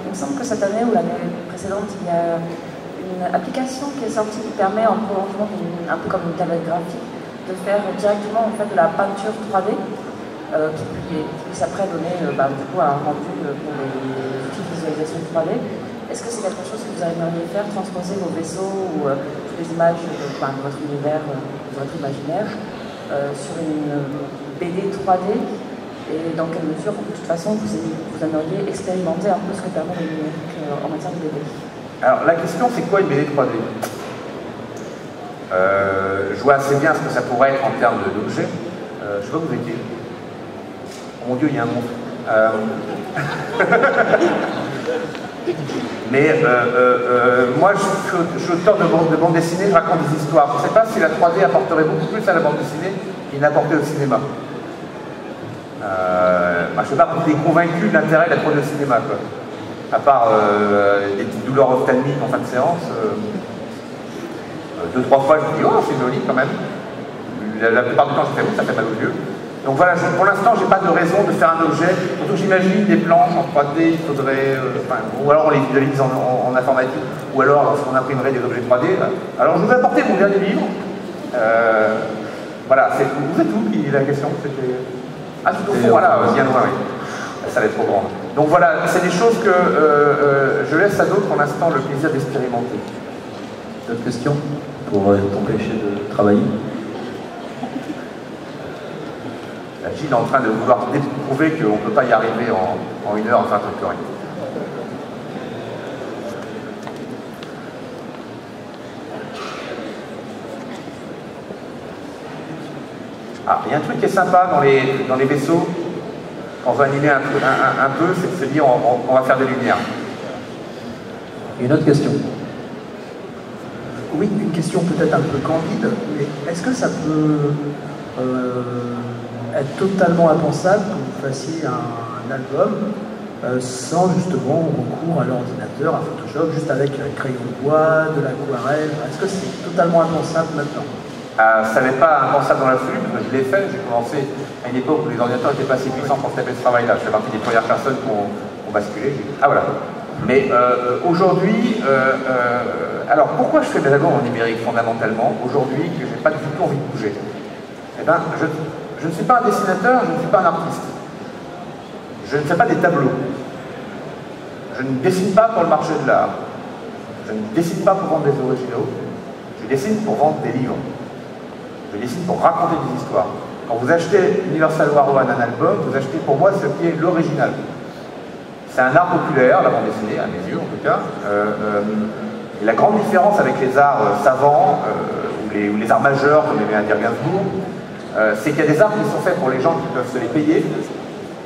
Speaker 7: Il me semble que cette année ou l'année précédente, il y a une application qui est sortie qui permet en prolongement, un peu comme une tablette graphique, de faire directement en fait, de la peinture 3D qui puisse après donner du coup, un rendu pour les outils de visualisation 3D. Est-ce que c'est quelque chose que vous aimeriez faire, transposer vos vaisseaux ou toutes les images de votre univers, de votre imaginaire sur une BD 3D? Et dans quelle mesure, de toute façon, vous aimeriez expérimenter un peu ce que permet le numérique en matière de BD?
Speaker 2: Alors la question, c'est quoi une BD 3D? Je vois assez bien ce que ça pourrait être en termes d'objets. Je sais pas où vous étiez. Oh mon Dieu, il y a un monstre. Mais moi, je suis auteur de bande dessinée, je raconte des histoires. Je ne sais pas si la 3D apporterait beaucoup plus à la bande dessinée qu'il n'apportait au cinéma. Je ne sais pas, vous êtes convaincu de l'intérêt de la 3D au cinéma, quoi. À part des petites douleurs ophtalmiques en fin de séance. 2-3 fois, je me dis, oh, c'est joli quand même. La plupart du temps, je fais, ça fait mal aux yeux. Donc voilà, pour l'instant, j'ai pas de raison de faire un objet. Surtout, j'imagine des planches en 3D, il faudrait. Ou alors on les visualise en informatique, ou alors on imprimerait des objets 3D. Alors je vous ai apporté mon dernier livre. Voilà, vous êtes où qui la question? Ah, tout au fond, voilà, bien loin, oui. Ça va être trop grand. Donc voilà, c'est des choses que je laisse à d'autres pour l'instant le plaisir d'expérimenter.
Speaker 1: D'autres questions pour t'empêcher de travailler?
Speaker 2: Gilles est en train de vouloir prouver qu'on ne peut pas y arriver en une heure, enfin un truc correct. Ah, il y a un truc qui est sympa dans les vaisseaux, quand on veut animer un peu, c'est de se dire on va faire des lumières.
Speaker 1: Une autre question.
Speaker 6: Oui, une question peut-être un peu candide, mais est-ce que ça peut être totalement impensable que vous fassiez un album sans justement recours à l'ordinateur, à Photoshop, juste avec un crayon de bois, de l'aquarelle? Est-ce que c'est totalement impensable maintenant?
Speaker 2: Ça n'est pas impensable dans la foulée, parce que je l'ai fait. J'ai commencé à une époque où les ordinateurs n'étaient pas assez puissants pour se taper ce travail-là. Je fais partie des premières personnes qui ont basculé. Ah voilà. Mais aujourd'hui, alors pourquoi je fais mes albums en numérique fondamentalement, aujourd'hui, que je n'ai pas du tout envie de bouger? Eh bien, je ne suis pas un dessinateur, je ne suis pas un artiste. Je ne fais pas des tableaux. Je ne dessine pas pour le marché de l'art. Je ne dessine pas pour vendre des originaux. Je dessine pour vendre des livres. Je dessine pour raconter des histoires. Quand vous achetez Universal War One un album, vous achetez pour moi ce qui est l'original. C'est un art populaire, la bande dessinée, à mes yeux en tout cas. Et la grande différence avec les arts savants, ou les arts majeurs, comme aimait à dire Gainsbourg, c'est qu'il y a des arts qui sont faits pour les gens qui peuvent se les payer,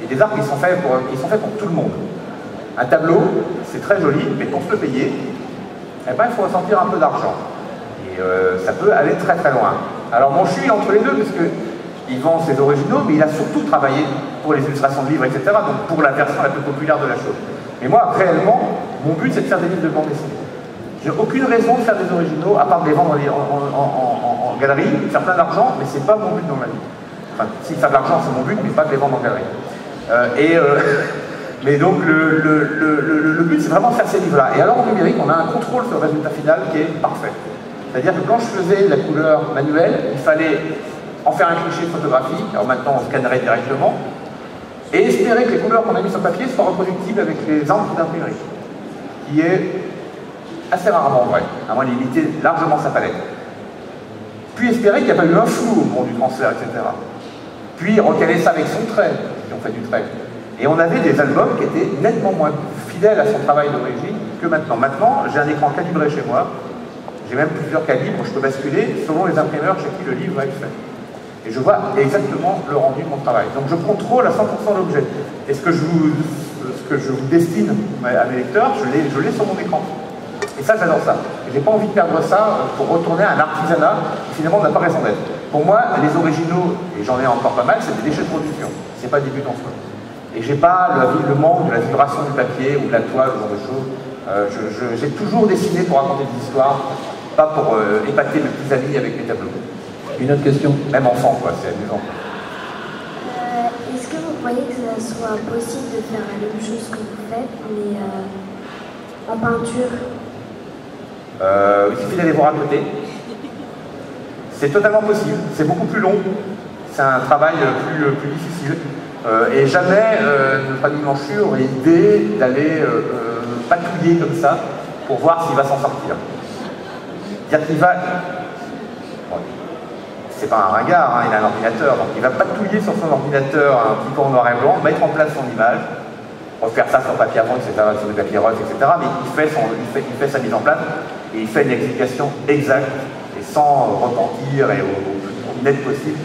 Speaker 2: et des arts qui sont faits pour tout le monde. Un tableau, c'est très joli, mais pour se le payer, eh ben, il faut ressentir un peu d'argent. Et ça peut aller très très loin. Alors mon chou, il est entre les deux, parce qu'il vend ses originaux, mais il a surtout travaillé pour les illustrations de livres, etc., donc pour la version la plus populaire de la chose. Mais moi, réellement, mon but, c'est de faire des livres de bande dessinée. J'ai aucune raison de faire des originaux, à part de les vendre en galerie, de faire plein d'argent, mais c'est pas mon but dans ma vie. Enfin, si faire de l'argent, c'est mon but, mais pas de les vendre en galerie. Mais donc, le but, c'est vraiment de faire ces livres-là. Et alors, en numérique, on a un contrôle sur le résultat final qui est parfait. C'est-à-dire que quand je faisais la couleur manuelle, il fallait en faire un cliché photographique, alors maintenant on scannerait directement, et espérer que les couleurs qu'on a mises sur papier soient reproductibles avec les encres d'imprimerie, qui est assez rarement vrai, à moins de limiter largement sa palette. Puis espérer qu'il n'y a pas eu un flou au moment du transfert, etc. Puis recaler ça avec son trait, si on fait du trait. Et on avait des albums qui étaient nettement moins fidèles à son travail d'origine que maintenant. Maintenant, j'ai un écran calibré chez moi, j'ai même plusieurs calibres, je peux basculer selon les imprimeurs chez qui le livre va être fait. Et je vois exactement le rendu de mon travail. Donc je contrôle à 100% l'objet. Et ce que je vous destine à mes lecteurs, je l'ai sur mon écran. Et ça, j'adore ça. Et j'ai pas envie de perdre ça pour retourner à un artisanat qui finalement n'a pas raison d'être. Pour moi, les originaux, et j'en ai encore pas mal, c'est des déchets de production. C'est pas des buts en soi. Et j'ai pas le manque de la vibration du papier ou de la toile, ce genre de choses. J'ai toujours dessiné pour raconter des histoires, pas pour épater mes petits amis avec mes tableaux.
Speaker 1: Une autre question?
Speaker 2: Même enfant, quoi, c'est amusant.
Speaker 8: Est-ce que vous croyez que ça soit possible de faire la même chose que vous faites, mais en peinture?
Speaker 2: Il suffit d'aller voir à côté. C'est totalement possible, c'est beaucoup plus long, c'est un travail plus difficile. Et jamais notre ami Manchu aurait l'idée d'aller patouiller comme ça pour voir s'il va s'en sortir. C'est-à-dire qu'il va... C'est pas un ringard, hein, il a un ordinateur, donc il va patouiller sur son ordinateur un petit peu en noir et blanc, mettre en place son image, refaire ça sur papier avant, etc., sur des papiers roses, etc., mais il fait sa mise en place et il fait une exécution exacte et sans repentir et au plus net possible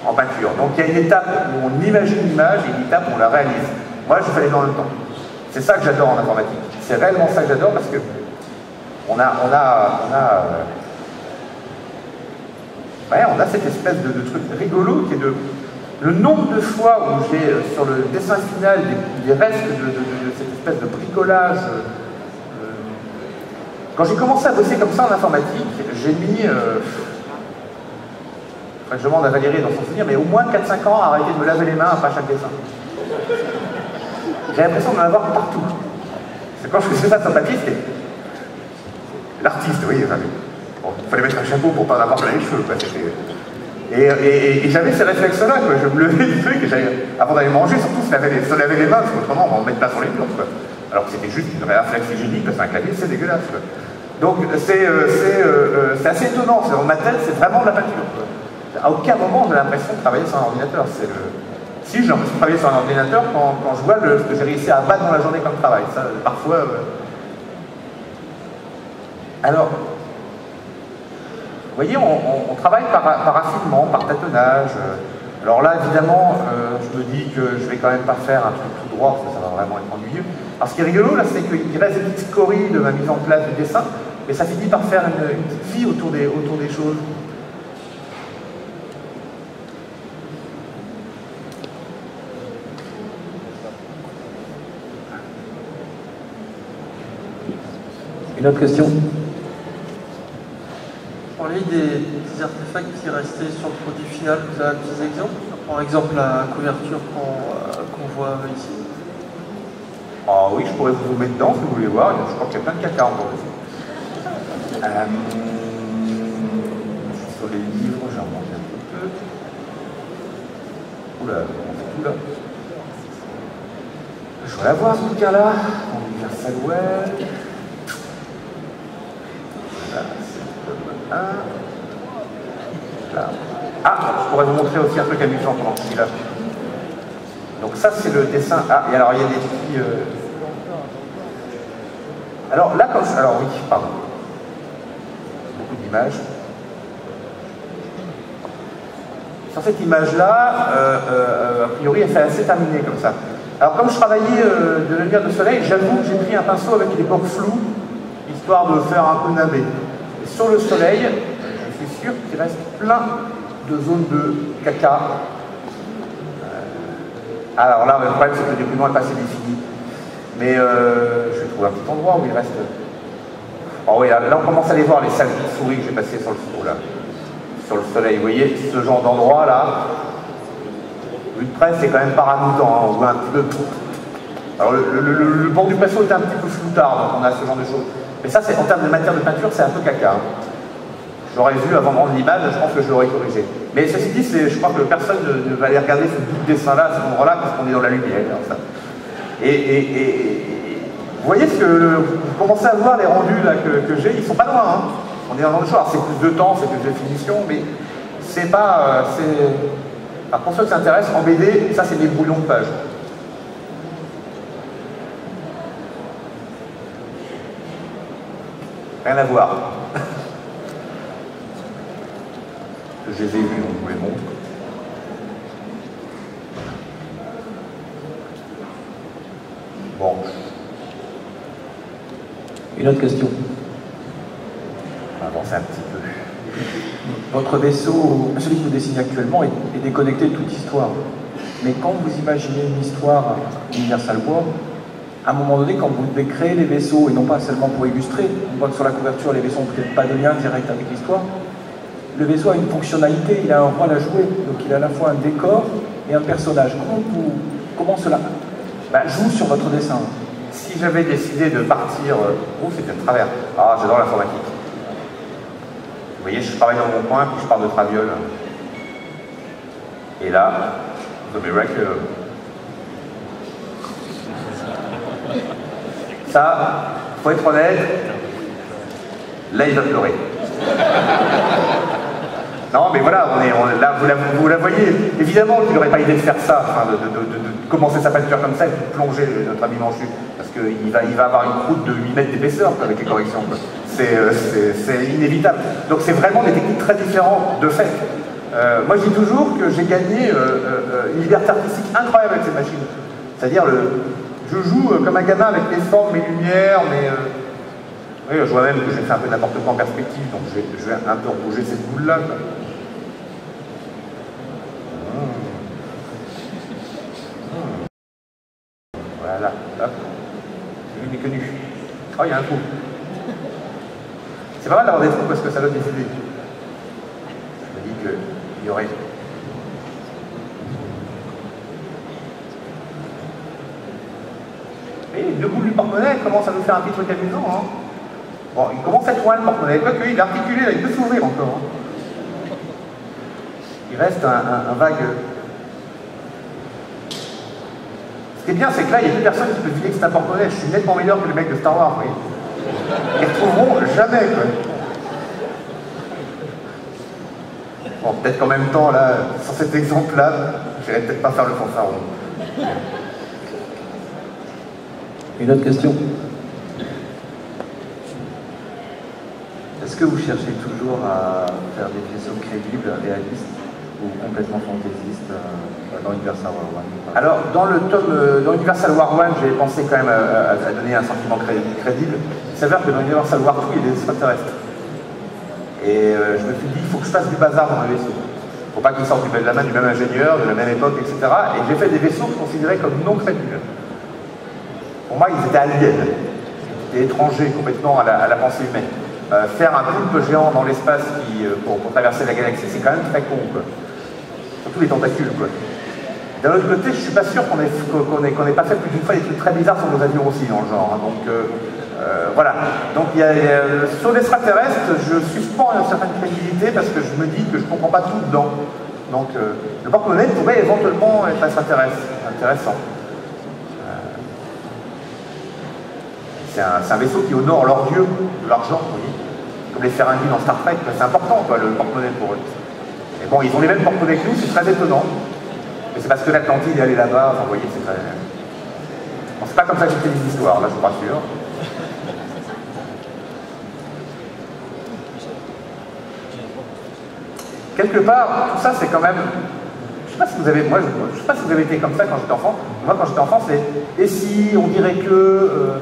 Speaker 2: en peinture. Donc il y a une étape où on imagine l'image et une étape où on la réalise. Moi, je fais les deux en même temps. C'est ça que j'adore en informatique. C'est réellement ça que j'adore parce que on a cette espèce de truc rigolo qui est le nombre de fois où j'ai, sur le dessin final, des restes de cette espèce de bricolage. Quand j'ai commencé à bosser comme ça en informatique, j'ai mis, je demande à Valérie dans son souvenir, mais au moins 4-5 ans à arrêter de me laver les mains après chaque dessin. J'ai l'impression d'en avoir partout. C'est quand je faisais ça sur papier, c'était l'artiste, oui. Bon, il fallait mettre un chapeau pour pas en avoir plein les cheveux. Quoi. Et j'avais ces réflexes-là, je me levais du truc, et avant d'aller manger, surtout se laver les mains, parce qu'autrement on va en mettre pas sur les murs. Quoi. Alors que c'était juste une réflexe hygiénique, parce qu'un clavier c'est dégueulasse. Quoi. Donc c'est assez étonnant, dans ma tête c'est vraiment de la peinture. Quoi. À aucun moment j'ai l'impression de travailler sur un ordinateur. Si j'ai l'impression de travailler sur un ordinateur quand je vois ce que j'ai réussi à abattre dans la journée comme travail. Ça, parfois. Alors. Vous voyez, on travaille par affinement, par tâtonnage. Alors là, évidemment, je me dis que je vais quand même pas faire un truc tout droit, parce que ça va vraiment être ennuyeux. Alors ce qui est rigolo, là, c'est qu'il reste des petites scories de ma mise en place du dessin, mais ça finit par faire une petite vie autour des choses.
Speaker 1: Une autre question?
Speaker 9: Parler des artefacts qui restaient sur le produit final, vous avez des exemples? Par exemple, la couverture qu'on voit ici.
Speaker 2: Ah oui, je pourrais vous mettre dedans si vous voulez voir. Je crois qu'il y a plein de caca encore dessus. Sur les livres, j'ai remonté un petit peu. Oula, on fait tout là. Je voudrais avoir ce bouquin-là. Universal Web. Là, c'est le 1. Là. Ah, je pourrais vous montrer aussi un truc amusant pendant celui-là. Donc ça, c'est le dessin. Ah, et alors il y a des petits... Alors là, alors oui, pardon. Beaucoup d'images. Sur cette image-là, a priori, elle fait assez terminée comme ça. Alors comme je travaillais de la lumière de soleil, j'avoue que j'ai pris un pinceau avec les bords flous, histoire de faire un peu navet. Et sur le soleil, je suis sûr qu'il reste plein de zones de caca. Alors là, le problème, c'est que le document n'est pas assez défini. Mais je vais trouver un petit endroit où il reste... Oh oui, là on commence à les voir, les sales souris que j'ai passées sur le soleil. Vous voyez, ce genre d'endroit là, vu de près, c'est quand même pas ragoûtant, hein, on voit un petit peu... Alors le bord du pinceau est un petit peu floutard, donc on a ce genre de choses. Mais ça, en termes de matière de peinture, c'est un peu caca. Hein. J'aurais vu avant de rendre l'image, je pense que je l'aurais corrigé. Mais ceci dit, je crois que personne ne va aller regarder ce bout de dessin-là à ce moment-là, parce qu'on est dans la lumière. Ça. Vous voyez ce que vous commencez à voir les rendus là, que j'ai, ils sont pas loin. Hein. On est dans le choix. C'est plus de temps, c'est plus de définition, mais c'est pas. Alors pour ceux qui s'intéressent, en BD, ça c'est des brouillons de pages. Rien à voir. Je les ai vus, donc je vous les montre. Bon.
Speaker 1: Une autre question.
Speaker 2: On va avancer un petit peu.
Speaker 10: Votre vaisseau, celui que vous dessinez actuellement, est déconnecté de toute histoire. Mais quand vous imaginez une histoire Universal War, à un moment donné, quand vous devez créer les vaisseaux, et non pas seulement pour illustrer, on voit que sur la couverture, les vaisseaux n'ont peut-être pas de lien direct avec l'histoire, le vaisseau a une fonctionnalité, il a un rôle à jouer, donc il a à la fois un décor et un personnage. Comment cela joue sur votre dessin?
Speaker 2: Si j'avais décidé de partir... c'était de travers. Ah, j'adore l'informatique. Vous voyez, je travaille dans mon coin, puis je pars de Traviole. Et là, The Miracle. Ça, faut être honnête, là, il va pleurer. Non, mais voilà, là, vous la voyez. Évidemment qu'il n'aurait pas idée de faire ça, enfin, de commencer sa peinture comme ça et de plonger notre ami Manchu. Parce qu'il va avoir une croûte de 8 mètres d'épaisseur avec les corrections. C'est inévitable. Donc c'est vraiment des techniques très différentes de fait. Moi je dis toujours que j'ai gagné une liberté artistique incroyable avec cette machine. C'est-à-dire, je joue comme un gamin avec mes formes, mes lumières, oui, je vois même que j'ai fait un peu n'importe quoi en perspective, donc je vais un peu rebouger cette boule-là. Voilà, hop. C'est lui connu. Oh, il y a un trou. C'est pas mal d'avoir des trous parce que ça donne des idées. Je me dis qu'il y aurait... Et le bout du porte-monnaie commence à nous faire un petit truc amusant. Hein. Bon, il commence à être loin le porte-monnaie. Quoique, il est articulé, là, il peut s'ouvrir encore. Hein. Il reste un vague... Ce qui est bien, c'est que là, il n'y a plus personne qui peut filer que c'est un porte-monnaie. Je suis nettement meilleur que les mecs de Star Wars, vous voyez. Ils ne retrouveront jamais, quoi. Bon, peut-être qu'en même temps, là, sur cet exemple-là, je n'irai peut-être pas faire le fanfaron.
Speaker 1: Une autre question?
Speaker 10: Est-ce que vous cherchez toujours à faire des vaisseaux crédibles, réalistes ou complètement fantaisistes dans Universal War 1?
Speaker 2: Alors, dans Universal War 1, j'ai pensé quand même à donner un sentiment crédible. Il s'avère que dans Universal War 2, il y a des extraterrestres. Et je me suis dit, il faut que je fasse du bazar dans les vaisseaux. Il ne faut pas qu'ils sortent de la main du même ingénieur, de la même époque, etc. Et j'ai fait des vaisseaux considérés comme non crédibles. Pour moi, ils étaient aliens. Ils étaient étrangers complètement à la pensée humaine. Faire un poulpe géant dans l'espace pour traverser la galaxie, c'est quand même très con, quoi. Surtout les tentacules, quoi. D'un autre côté, je suis pas sûr qu'on ait pas fait plus d'une fois des trucs très bizarres sur nos avions aussi dans le genre. Hein. Donc voilà. Donc sur l'extraterrestre, je suspends une certaine crédibilité parce que je me dis que je comprends pas tout dedans. Donc le porte-monnaie pourrait éventuellement être extraterrestre. Intéressant. C'est un vaisseau qui honore leur dieu, de l'argent, vous voyez. Comme les Ferengi dans Star Trek, c'est important, quoi, le porte-monnaie pour eux. Et bon, ils ont les mêmes porte-monnaie que nous, c'est très étonnant. Mais c'est parce que l'Atlantide est allée là-bas, enfin, vous voyez, c'est très... Bon, c'est pas comme ça que j'ai fait les histoires, là, je suis pas sûr. quelque part, tout ça c'est quand même... Je sais pas si vous avez... Moi, je sais pas si vous avez été comme ça quand j'étais enfant. Moi, quand j'étais enfant, c'est... Et si on dirait que...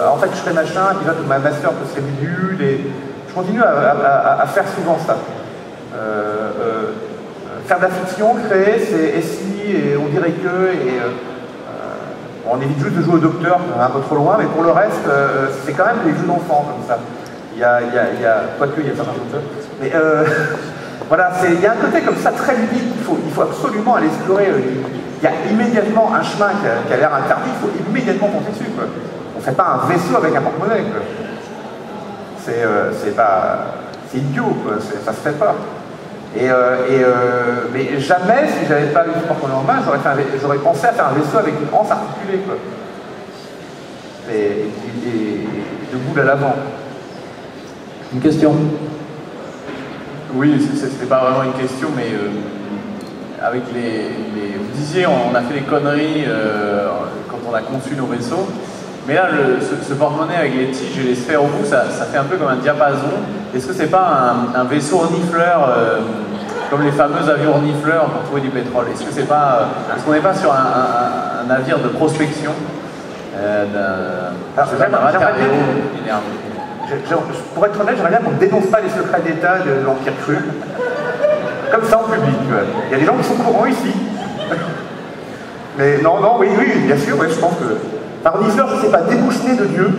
Speaker 2: en fait, je serais machin, puis là, ma sœur serait bidule, et... Je continue à faire souvent ça. Faire de la fiction, créer, c'est et si, et on dirait que, et on évite juste de jouer au docteur, un peu trop loin, mais pour le reste, c'est quand même des jeux d'enfants comme ça. Il y a quoique, il y a certains douteurs, mais voilà, il y a un côté comme ça très ludique, il faut absolument aller explorer. Il y a immédiatement un chemin qui a l'air interdit, il faut immédiatement monter dessus, quoi. On ne fait pas un vaisseau avec un porte-monnaie, quoi. C'est idiot, quoi. Ça se fait pas. Mais jamais, si j'avais pas eu ce porte-monnaie en main, j'aurais pensé à faire un vaisseau avec une anse articulée, quoi. Et de boule à l'avant.
Speaker 1: Une question?
Speaker 11: Oui, c'était pas vraiment une question, mais avec vous disiez, on a fait des conneries quand on a conçu nos vaisseaux. Mais là, ce porte-monnaie avec les tiges et les sphères au bout, ça fait un peu comme un diapason. Est-ce que c'est pas un vaisseau renifleur, comme les fameux avions renifleurs pour trouver du pétrole? Est-ce que c'est pas, est-ce qu'on n'est pas sur un navire de prospection
Speaker 2: pour être honnête, j'aimerais bien qu'on ne dénonce pas les secrets d'État de l'Empire cru. Comme ça en public. Il y a des gens qui sont courants ici. Mais non, oui, bien sûr, ouais, je pense que... Enfin, renifleur, c'est pas débouché de Dieu.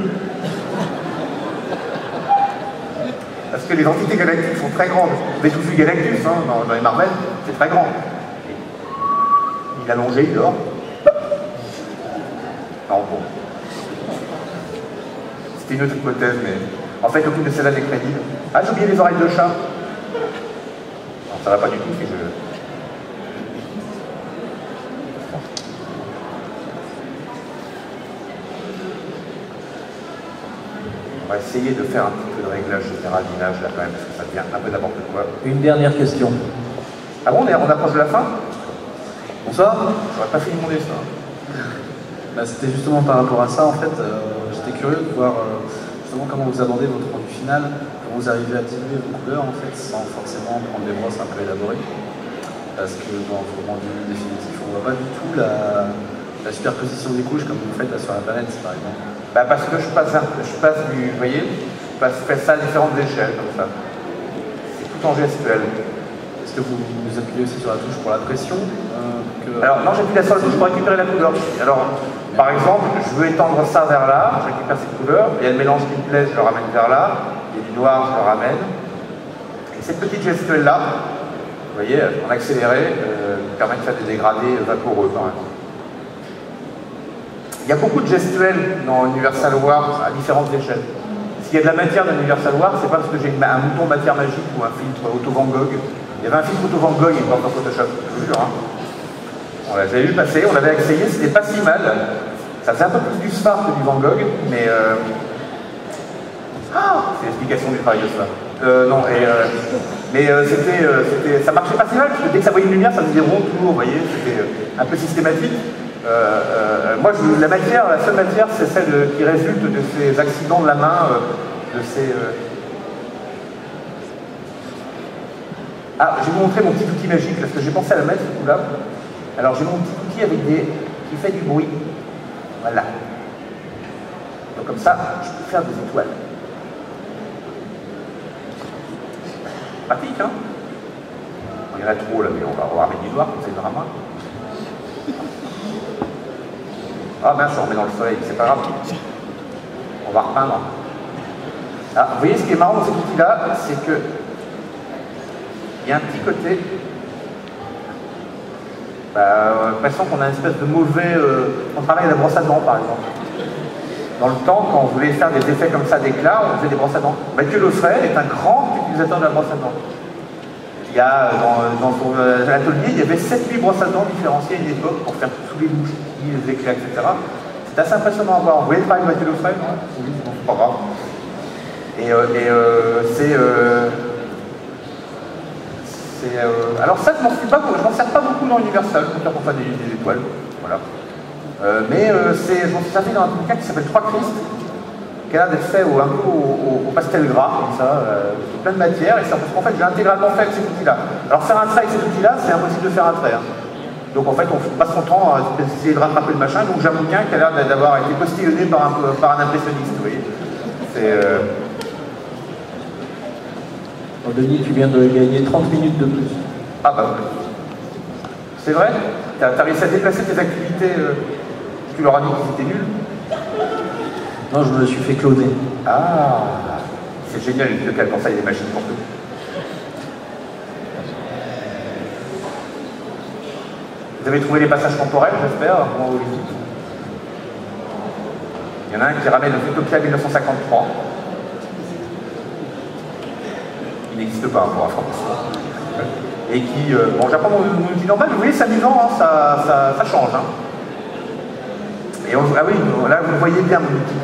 Speaker 2: Parce que les entités galactiques sont très grandes. Vetusus Galactus, hein, dans les Marvel, c'est très grand. Il est allongé, il dort. Non, bon. C'était une autre hypothèse, mais en fait, aucune de celles-là n'est crédible. Ah, j'ai oublié les oreilles de chat. Non, ça va pas du tout si je... On va essayer de faire un petit peu de réglage général d'image là quand même, parce que ça devient un peu n'importe quoi.
Speaker 1: Une dernière question.
Speaker 2: Ah bon, on approche de la fin?
Speaker 1: Bonsoir.
Speaker 2: J'aurais pas fini mon dessin.
Speaker 12: C'était justement par rapport à ça, en fait, j'étais curieux de voir justement comment vous abordez votre rendu final, comment vous arrivez à diluer vos couleurs, en fait, sans forcément prendre des brosses un peu élaborées. Parce que dans votre rendu définitif, on ne voit pas du tout la superposition des couches comme vous faites là sur la planète, par exemple.
Speaker 2: Parce que je passe du, vous voyez, je fais ça à différentes échelles, comme ça. C'est tout en gestuel.
Speaker 12: Est-ce que vous appuyez aussi sur la touche pour la pression
Speaker 2: Alors, non, j'appuie sur la touche pour récupérer la couleur. Alors, par exemple, je veux étendre ça vers là, je récupère cette couleur, il y a le mélange qui me plaît, je le ramène vers là, il y a du noir, je le ramène. Et cette petite gestuelle-là, vous voyez, en accéléré, permet de faire des dégradés vaporeux, par exemple. Il y a beaucoup de gestuels dans Universal War à différentes échelles. S'il y a de la matière dans Universal War, c'est pas parce que j'ai un bouton matière magique ou un filtre auto Van Gogh. Il y avait un filtre auto Van Gogh dans Photoshop, je vous jure. Hein. On l'avait vu passer, on l'avait essayé, c'était pas si mal. Ça faisait un peu plus du Sfar que du Van Gogh, mais... c'est l'explication du travail de Sfar. Ça marchait pas si mal, parce que dès que ça voyait une lumière, ça faisait rond toujours, vous voyez, c'était un peu systématique. Moi, la seule matière, c'est celle qui résulte de ces accidents de la main, de ces... Ah, je vais vous montrer mon petit outil magique, parce que j'ai pensé à la mettre, ce coup-là. Alors, j'ai mon petit outil avec qui fait du bruit. Voilà. Donc, comme ça, je peux faire des étoiles. Pratique, hein? Il y en a trop, là, mais on va remettre du noir, comme ça, il y en aura moins. Ah mince, on remet dans le soleil, c'est pas grave. On va repeindre. Ah, vous voyez ce qui est marrant dans cet outil-là, c'est que il y a un petit côté. L'impression qu'on a une espèce de mauvais. On travaille à la brosse à dents par exemple. Dans le temps, quand on voulait faire des effets comme ça d'éclat, on faisait des brosses à dents. Mathieu Lefray est un grand utilisateur de la brosse à dents. Il y a, dans son atelier, il y avait 7-8 brosses à dents différenciées à une époque pour faire tous les bouches, les éclats, etc. C'est assez impressionnant à voir. Vous voyez le travail de Mathieu Lefray? Oui, bon, c'est pas grave. Alors ça, je m'en sers pas beaucoup dans Universal, pour faire des étoiles. Voilà. Je m'en suis servi dans un bouquin qui s'appelle 3 Christ. qui a l'air d'être fait un peu au pastel gras, comme ça, plein de matière, et c'est parce qu'en fait j'ai intégralement fait avec cet outil-là. Alors faire un trait avec cet outil-là, c'est impossible de faire un trait. Hein. Donc en fait on passe son temps à essayer de rattraper le machin, donc j'ai un bouquin qui a l'air d'avoir été postillonné par un impressionniste, vous voyez.
Speaker 1: Denis, tu viens de gagner 30 minutes de plus.
Speaker 2: Ah bah oui. C'est vrai? T'as réussi à déplacer tes activités, tu leur as dit qu'ils étaient nuls?
Speaker 1: Non, je me suis fait closer.
Speaker 2: Ah, c'est génial, lequel conseille des machines pour tout. Vous avez trouvé les passages temporels, j'espère, comment vous les dites. Il y en a un qui ramène le Photopia 1953. Il n'existe pas pour la France. Et qui, bon, Japon nous dit normal, mais vous voyez, c'est amusant, hein, ça change. Hein. Et ah oui, là, vous le voyez bien, mon outil.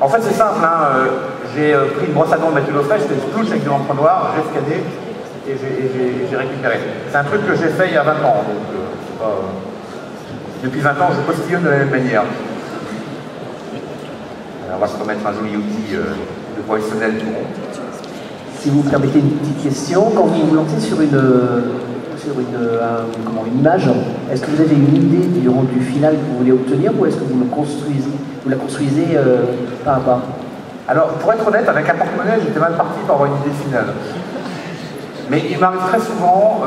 Speaker 2: En fait, c'est simple, hein, j'ai pris une brosse à dents de Mathieu Lofray, j'étais splouche avec de l'encre noire, j'ai scanné et j'ai récupéré. C'est un truc que j'ai fait il y a 20 ans, donc depuis 20 ans, je postillonne de la même manière. Alors, on va se remettre un joli outil de professionnel du monde.
Speaker 6: Si vous me permettez une petite question, quand vous vous lancez sur une image, est-ce que vous avez une idée du rendu final que vous voulez obtenir ou est-ce que vous la construisez pas à pas?
Speaker 2: Alors, pour être honnête, avec un porte-monnaie, j'étais mal parti pour avoir une idée finale. Mais il m'arrive très souvent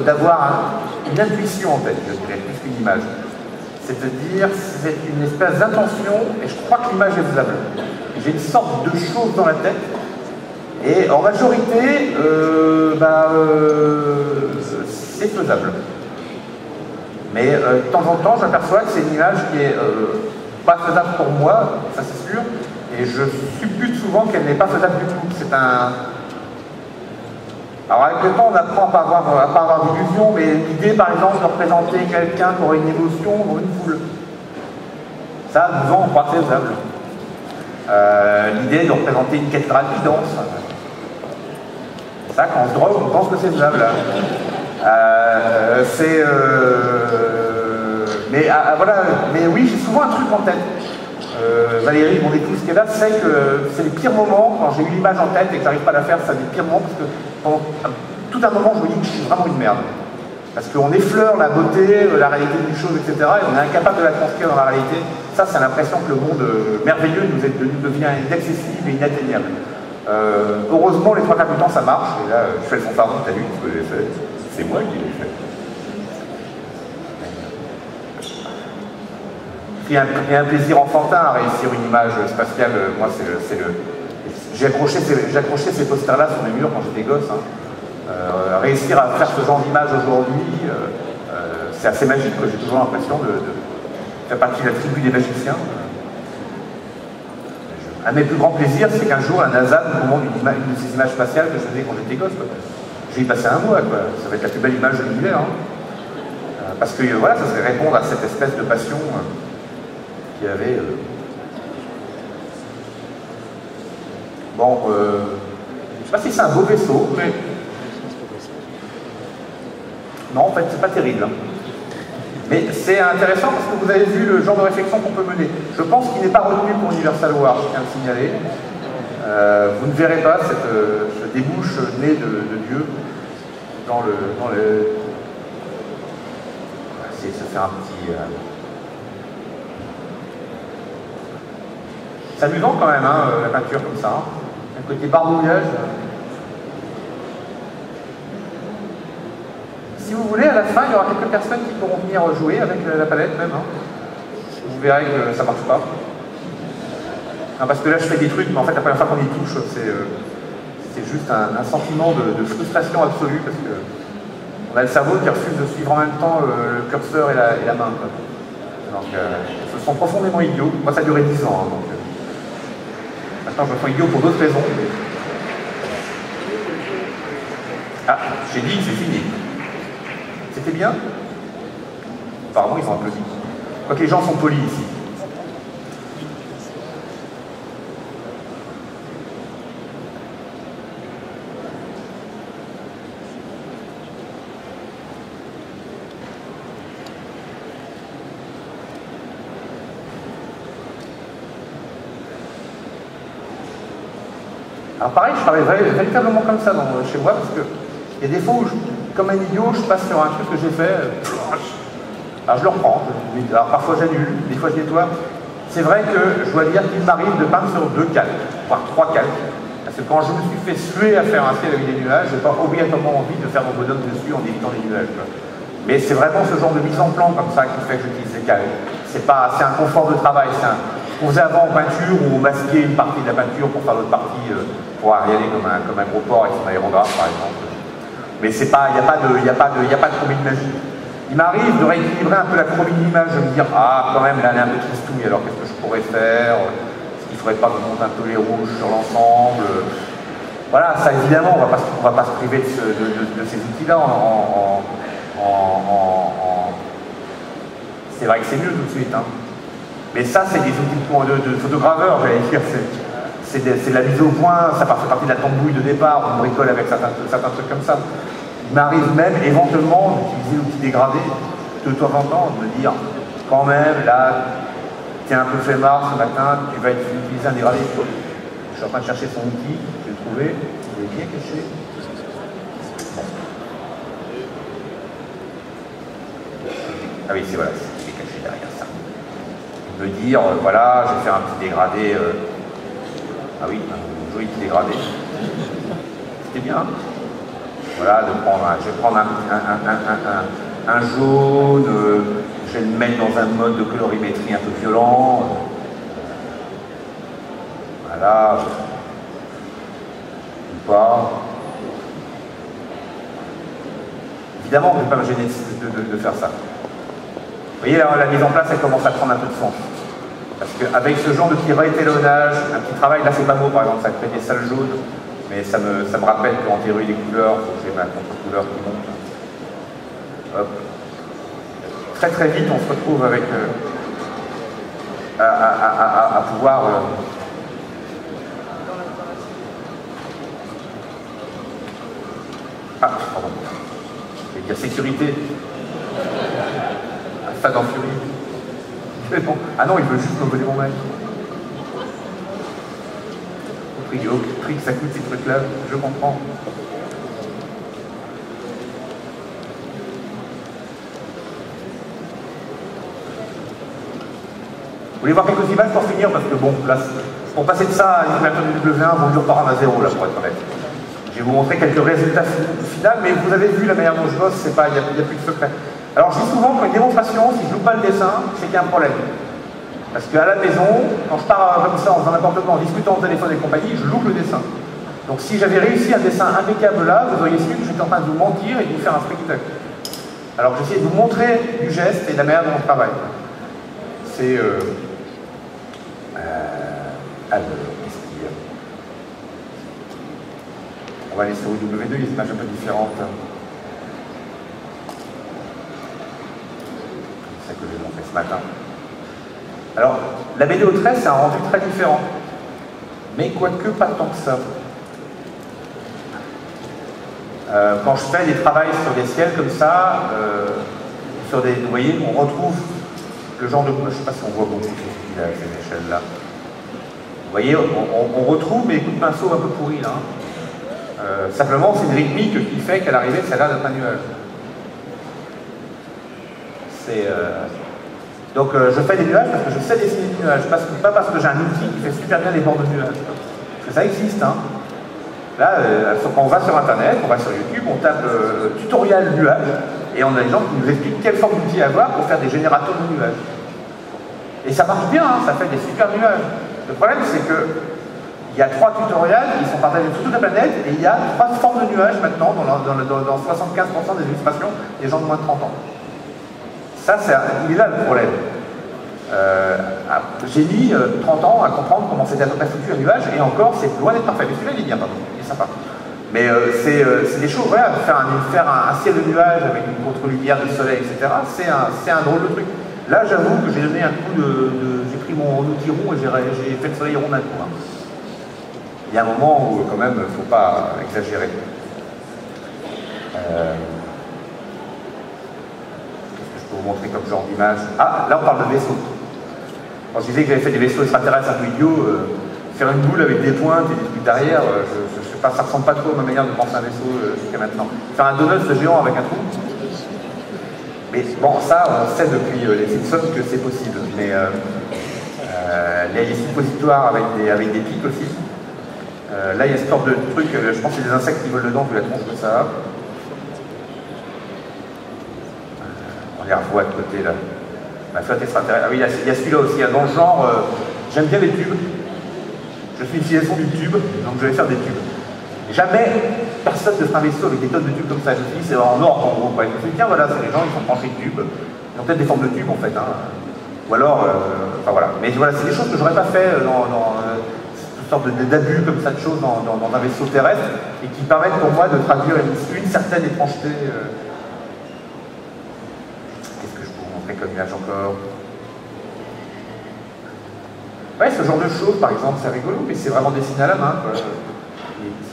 Speaker 2: d'avoir une intuition en tête, je dirais, plus qu'une image. C'est-à-dire, c'est une espèce d'intention, et je crois que l'image est faisable. J'ai une sorte de chose dans la tête, et en majorité, c'est faisable. Mais de temps en temps, j'aperçois que c'est une image qui est pas faisable pour moi, ça c'est sûr, et je suppute souvent qu'elle n'est pas faisable du tout. C'est un... Alors avec le temps, on apprend à pas avoir d'illusion, mais l'idée, par exemple, de représenter quelqu'un qui aurait une émotion dans une foule, ça, nous on croit que c'est faisable. L'idée de représenter une cathédrale qui danse, ça, quand on se drogue, on pense que c'est faisable. Voilà, mais oui, j'ai souvent un truc en tête. Valérie, mon épouse qui est là, sait que c'est les pires moments, quand j'ai eu l'image en tête et que j'arrive pas à la faire, c'est les pires moments, parce que pendant tout un moment, je me dis que je suis vraiment une merde. Parce qu'on effleure la beauté, la réalité d'une chose, etc., et on est incapable de la transcrire dans la réalité. Ça, c'est l'impression que le monde merveilleux nous devient inaccessible et inatteignable. Heureusement, les 3 quarts du temps, ça marche, et là, je fais le fanfaron, t'as vu ce que j'ai fait? C'est moi qui l'ai fait. Il y a un plaisir enfantin à réussir une image spatiale. Moi, j'ai accroché ces posters-là sur les murs quand j'étais gosse. Hein. Réussir à faire ce genre d'image aujourd'hui, c'est assez magique. J'ai toujours l'impression de faire partie de la tribu des magiciens. Un de mes plus grands plaisirs, c'est qu'un jour, la NASA nous montre une de ces images spatiales que je faisais quand j'étais gosse. J'ai y passé un mois. Quoi. Ça va être la plus belle image de l'univers. Hein. Parce que voilà, ça serait répondre à cette espèce de passion. Qui avait... Bon, je ne sais pas si c'est un beau vaisseau, mais... Non, en fait, c'est pas terrible. Hein. Mais c'est intéressant parce que vous avez vu le genre de réflexion qu'on peut mener. Je pense qu'il n'est pas retenu pour Universal War, je tiens à le signaler. Vous ne verrez pas ce débouche né de Dieu dans le... On va essayer de se faire un petit... C'est amusant quand même, hein, la peinture comme ça. Un côté barbouillage. Si vous voulez, à la fin, il y aura quelques personnes qui pourront venir jouer avec la palette même. Hein. Vous verrez que ça ne marche pas. Non, parce que là, je fais des trucs, mais en fait, la première fois qu'on y touche, c'est juste un sentiment de frustration absolue, parce que on a le cerveau qui refuse de suivre en même temps le curseur et la main. Quoi. Donc, ils se sont profondément idiots. Moi, ça a duré 10 ans. Hein, donc, maintenant, je me sens idiot pour d'autres raisons. Mais... Ah, j'ai dit que c'est fini. C'était bien? Apparemment, ils ont applaudi. Je crois que les gens sont polis ici. Alors pareil, je travaille véritablement comme ça chez moi, parce que il y a des fois où, comme un idiot, je passe sur un truc que j'ai fait, alors je le reprends, alors parfois j'annule, des fois je nettoie. C'est vrai que je dois dire qu'il m'arrive de peindre sur 2 calques, voire 3 calques. Parce que quand je me suis fait suer à faire un ciel avec des nuages, je n'ai pas obligatoirement envie de faire mon bonhomme dessus en évitant les nuages. Mais c'est vraiment ce genre de mise en plan comme ça qui fait que j'utilise les calques. C'est un confort de travail, on faisait avant en peinture où on masquait une partie de la peinture pour faire l'autre partie, pour y aller comme un gros porc avec son aérographe par exemple. Mais il n'y a pas de chromie de magie. Il m'arrive de rééquilibrer un peu la chromie de l'image, de me dire ah quand même là elle est un peu tristouille, alors qu'est-ce que je pourrais faire? Est-ce qu'il ne faudrait pas que je monte un peu les rouges sur l'ensemble? Voilà, ça évidemment on va pas se priver de ces outils-là c'est vrai que c'est mieux tout de suite. Hein. Mais ça, c'est des outils de photograveur, j'allais dire. C'est de la mise au point, ça fait partie de la tambouille de départ, on bricole avec certains trucs comme ça. Il m'arrive même éventuellement d'utiliser l'outil dégradé de temps en temps, de me dire quand même, là, t'es un peu fait marre ce matin, tu vas utiliser un dégradé. Je suis en train de chercher son outil, je vais le trouver, il est bien caché. Ah oui, c'est caché derrière ça. Me dire, voilà, je vais faire un petit dégradé. Ah oui, un joli petit dégradé. C'était bien. Voilà, je vais prendre un jaune, je vais le mettre dans un mode de colorimétrie un peu violent. Voilà. Ou pas. Évidemment, je ne vais pas me gêner de faire ça. Vous voyez, là, la mise en place, elle commence à prendre un peu de sens. Parce qu'avec ce genre de petit réétalonnage, un petit travail, là c'est pas beau par exemple, ça crée des salles jaunes, mais ça me rappelle qu'en théorie des couleurs, j'ai ma contre-couleur qui monte. Hop. Très très vite, on se retrouve avec à pouvoir ah, pardon. Je vais dire sécurité. Fast and Fury. Ah non, il veut juste me voler mon match. Au prix que ça coûte ces trucs-là, je comprends. Vous voulez voir quelques images pour finir? Parce que bon, là, pour passer de ça à une plateau de W1, vaut mieux repartir à 0 là, pour être honnête. Je vais vous montrer quelques résultats finaux, mais vous avez vu la manière dont je bosse, il n'y a plus de secret. Alors je dis souvent qu'une démonstration, si je ne loupe pas le dessin, c'est qu'il y a un problème. Parce qu'à la maison, quand je pars comme ça, en faisant n'importe quoi, en discutant au téléphone et compagnie, je loupe le dessin. Donc si j'avais réussi un dessin impeccable là, vous auriez su que j'étais en train de vous mentir et de vous faire un spectacle. Alors j'essaie de vous montrer du geste et de la manière dont on travaille. C'est... alors, qu'est-ce qu'il y a? On va aller sur W2, il y a des images un peu différentes. C'est ça que j'ai montré ce matin. Alors, la BD au trait, c'est un rendu très différent. Mais quoique pas tant que ça. Quand je fais des travaux sur des ciels comme ça, vous voyez, on retrouve le genre de... Je ne sais pas si on voit beaucoup à cette échelle-là. Vous voyez, on retrouve mes coups de pinceau un peu pourris là. Simplement, c'est une rythmique qui fait qu'à l'arrivée, ça a l'air d'être un nuage. Donc je fais des nuages parce que je sais dessiner des nuages, pas parce que j'ai un outil qui fait super bien les bords de nuages. Parce que ça existe. Hein. Là, quand on va sur Internet, on va sur YouTube, on tape tutoriel nuage, et on a des gens qui nous expliquent quelle forme d'outil avoir pour faire des générateurs de nuages. Et ça marche bien, hein, ça fait des super nuages. Le problème, c'est que il y a 3 tutoriels qui sont partagés sur toute la planète, et il y a 3 formes de nuages maintenant dans 75% des illustrations des gens de moins de 30 ans. Ça, il est là le problème. J'ai mis 30 ans à comprendre comment c'était à peu près foutu un nuage, et encore, c'est loin d'être parfait. Mais celui-là, il est bien, pardon, il est sympa. Mais c'est des choses, voilà, faire un ciel de nuages avec une contre-lumière de soleil, etc., c'est un drôle de truc. Là, j'avoue que j'ai donné un coup j'ai pris mon outil rond et j'ai fait le soleil rond d'un coup. Hein. Il y a un moment où, quand même, il ne faut pas exagérer. Vous montrer comme genre d'image. Ah, là on parle de vaisseaux. Quand je disais que j'avais fait des vaisseaux extraterrestres un peu idiots, faire une boule avec des pointes et des trucs derrière, je sais pas, ça ressemble pas trop à ma manière de penser un vaisseau jusqu'à maintenant. Faire un donut géant avec un trou. Mais bon, ça, on sait depuis les Simpsons que c'est possible. Mais il y a des suppositoires avec des pics aussi. Là, il y a ce genre de truc, je pense que c'est des insectes qui volent dedans, vu la tronche que ça a. On les revoit de côté là. La flotte extraterrestre. Ah oui, il y a celui-là aussi. Dans le genre, j'aime bien les tubes. Je suis une utilisation du tube, donc je vais faire des tubes. Jamais personne ne fera un vaisseau avec des tonnes de tubes comme ça. Je me suis dit, c'est en or en gros. Je me suis dit, tiens, voilà, c'est les gens, ils sont tranchés de tubes. Ils ont peut-être des formes de tubes en fait. Hein. Ou alors, enfin voilà. Mais voilà, c'est des choses que j'aurais pas fait dans toutes sortes d'abus comme ça de choses dans un vaisseau terrestre et qui permettent pour moi de traduire une certaine étrangeté. Qu'est-ce que je peux vous montrer comme image encore? Ouais, ce genre de choses, par exemple, c'est rigolo, mais c'est vraiment dessiné à la main, quoi.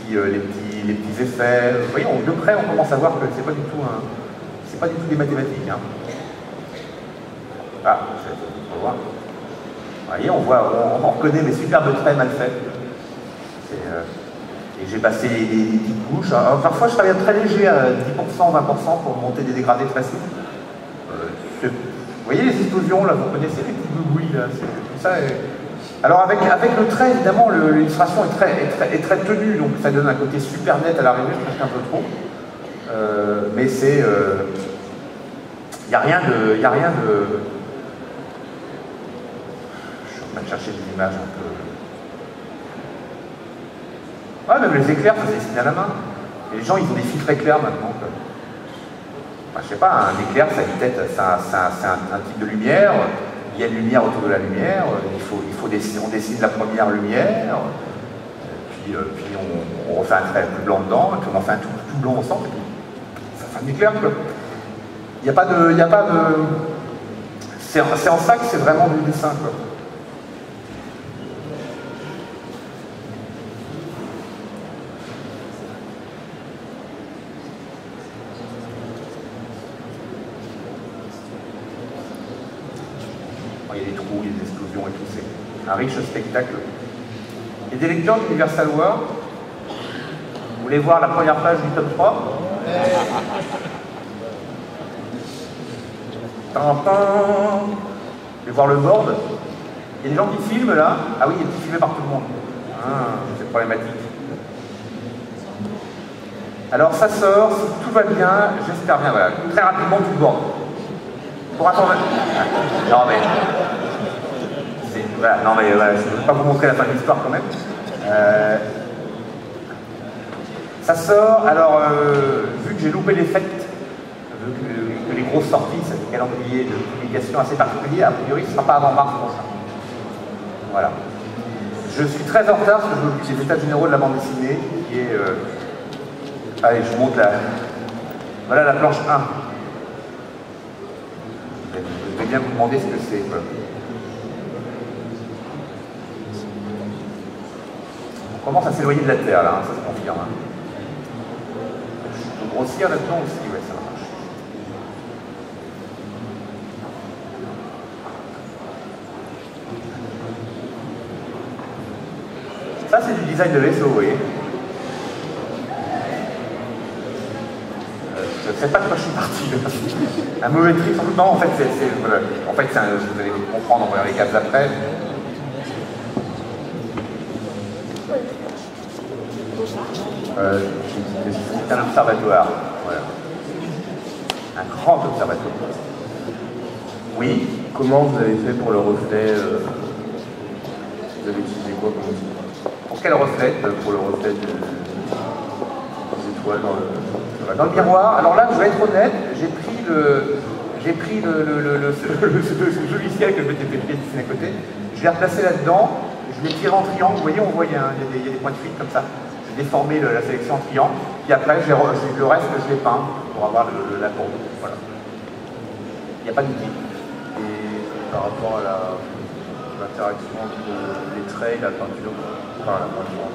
Speaker 2: Les petits effets. Vous voyez, de près, on commence à voir que c'est pas du tout des mathématiques. Hein. Ah, on va voir. Vous voyez, on reconnaît mes superbes traits mal faits. Et j'ai passé des petites couches. Alors, parfois, je travaille très léger, à 10%, 20% pour monter des dégradés très souples. Vous voyez les explosions, là, vous connaissez les petits boubouilles, là, c'est tout ça. Alors avec le trait, évidemment, l'illustration est très tenue, donc ça donne un côté super net à l'arrivée, presque un peu trop. Mais c'est... Il n'y a rien de... Je suis en train de chercher des images un peu... Ouais, même les éclairs, ça c'est dessiné à la main. Et les gens, ils ont des fils très clairs maintenant. Enfin, je sais pas, un éclair, ça peut-être, c'est un type de lumière. Il y a une lumière autour de la lumière, on dessine la première lumière, puis on refait un trait plus blanc dedans, et puis on en fait un tout blanc au centre, et puis ça fait un éclair, quoi. Il n'y a pas de... C'est en ça que c'est vraiment du dessin, quoi. Il y a des trous, il y a des explosions et tout, c'est un riche spectacle. Il y a des lecteurs d'Universal War. Vous voulez voir la première page du tome 3? Vous voulez voir le board? Il y a des gens qui filment là. Ah oui, il y a des filmés par tout le monde. Ah, c'est problématique. Alors ça sort, si tout va bien, j'espère bien, voilà, très rapidement tout le board. Pour attendre... Non mais... Voilà, non mais voilà, je ne vais pas vous montrer la fin de l'histoire quand même. Ça sort, alors vu que j'ai loupé les fêtes, vu que les grosses sorties, c'est un calendrier de publication assez particulier, a priori ce ne sera pas avant mars prochain. Voilà. Je suis très en retard parce que je j'ai l'état généraux de la bande dessinée qui est... Allez, je vous montre la... Voilà la planche 1. Je vais bien vous demander ce que c'est. On commence à s'éloigner de la Terre, là, hein, ça se confirme. Hein. Je peux grossir là-dedans aussi, ouais, ça marche. Ça, c'est du design de vaisseau, vous voyez. Je ne sais pas de quoi je suis parti. Un mauvais truc, sans doute. Non, en fait, voilà. En fait, vous allez comprendre en voyant les cases après. C'est un observatoire. Voilà. Un grand observatoire. Oui.
Speaker 13: Comment vous avez fait pour le reflet Vous avez utilisé quoi comme outil?
Speaker 2: Pour quel reflet?
Speaker 13: Pour le reflet des étoiles
Speaker 2: dans le miroir. Alors là, je vais être honnête, j'ai pris le logiciel que je m'étais fait dessiner à côté, je l'ai replacé là-dedans, je l'ai tiré en triangle, vous voyez, on voit il y a des points de fuite comme ça. J'ai déformé la sélection en triangle, puis après le reste je l'ai peint pour avoir la courbe. Voilà. Il n'y a pas d'outil.
Speaker 13: Et par rapport à l'interaction entre les traits et la peinture, enfin la peinture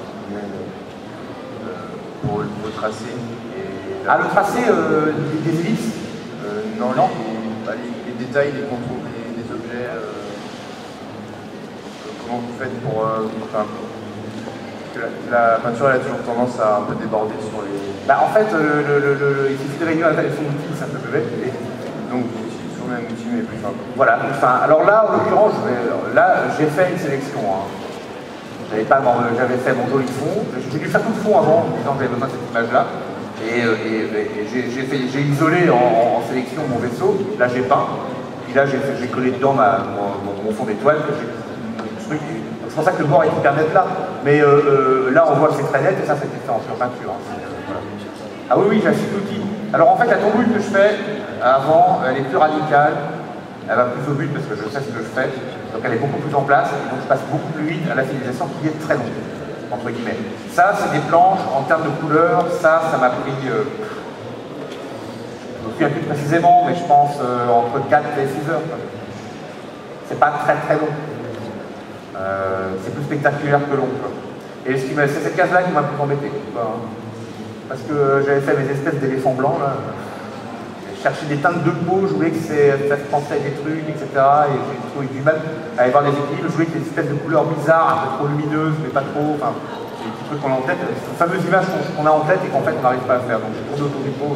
Speaker 13: pour le tracé.
Speaker 2: Ah, le tracé des ellipses
Speaker 13: Non, les détails, les contours des objets. comment vous faites pour... la peinture elle a toujours tendance à un peu déborder sur les...
Speaker 2: Bah, en fait, il suffit de réunir son outil, c'est un peu bête.
Speaker 13: Donc vous utilisez toujours le même outil mais plus simple.
Speaker 2: Voilà, enfin, alors là, en l'occurrence, j'ai fait une sélection. Hein. J'avais fait mon joli fond. J'ai dû faire tout le fond avant, en disant que j'avais besoin de cette image-là. Et j'ai isolé en sélection mon vaisseau. Là, j'ai peint. Puis là, j'ai collé dedans mon fond d'étoile. C'est pour ça que le bord est hyper net là. Mais là, on voit que c'est très net et ça, c'était fait en sur peinture. Hein. Voilà. Ah oui, oui, j'ai un cycle d'outils. Alors en fait, la tombouille que je fais avant, elle est plus radicale. Elle va plus au but parce que je sais ce que je fais. Donc elle est beaucoup plus en place. Et donc je passe beaucoup plus vite à la finalisation qui est très longue, entre guillemets. Ça, c'est des planches en termes de couleurs. Ça m'a pris... je me souviens plus précisément, mais je pense entre 4 et 6 heures. C'est pas très très long. C'est plus spectaculaire que long. Et c'est cette case-là qui m'a plus embêté. Parce que j'avais fait mes espèces d'éléphants blancs. Là. Je cherchais des teintes de peau, je voulais que ça se pensait des trucs, etc. Et j'ai trouvé du mal à aller voir des équilibres. Je voulais qu'il y ait des espèces de couleurs bizarres, un peu trop lumineuses, mais pas trop. Enfin, des petits trucs qu'on a en tête. Cette fameuse image qu'on a en tête et qu'en fait on n'arrive pas à faire. Donc j'ai tourné autour du pot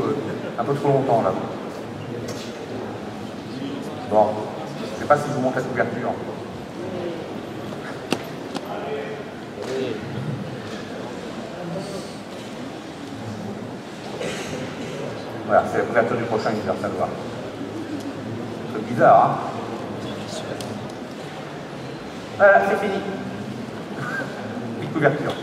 Speaker 2: un peu trop longtemps là. Bon, je ne sais pas si je vous montre la couverture. Voilà, c'est la couverture du prochain Universal War. C'est bizarre, hein? Voilà, c'est fini. Petite couverture.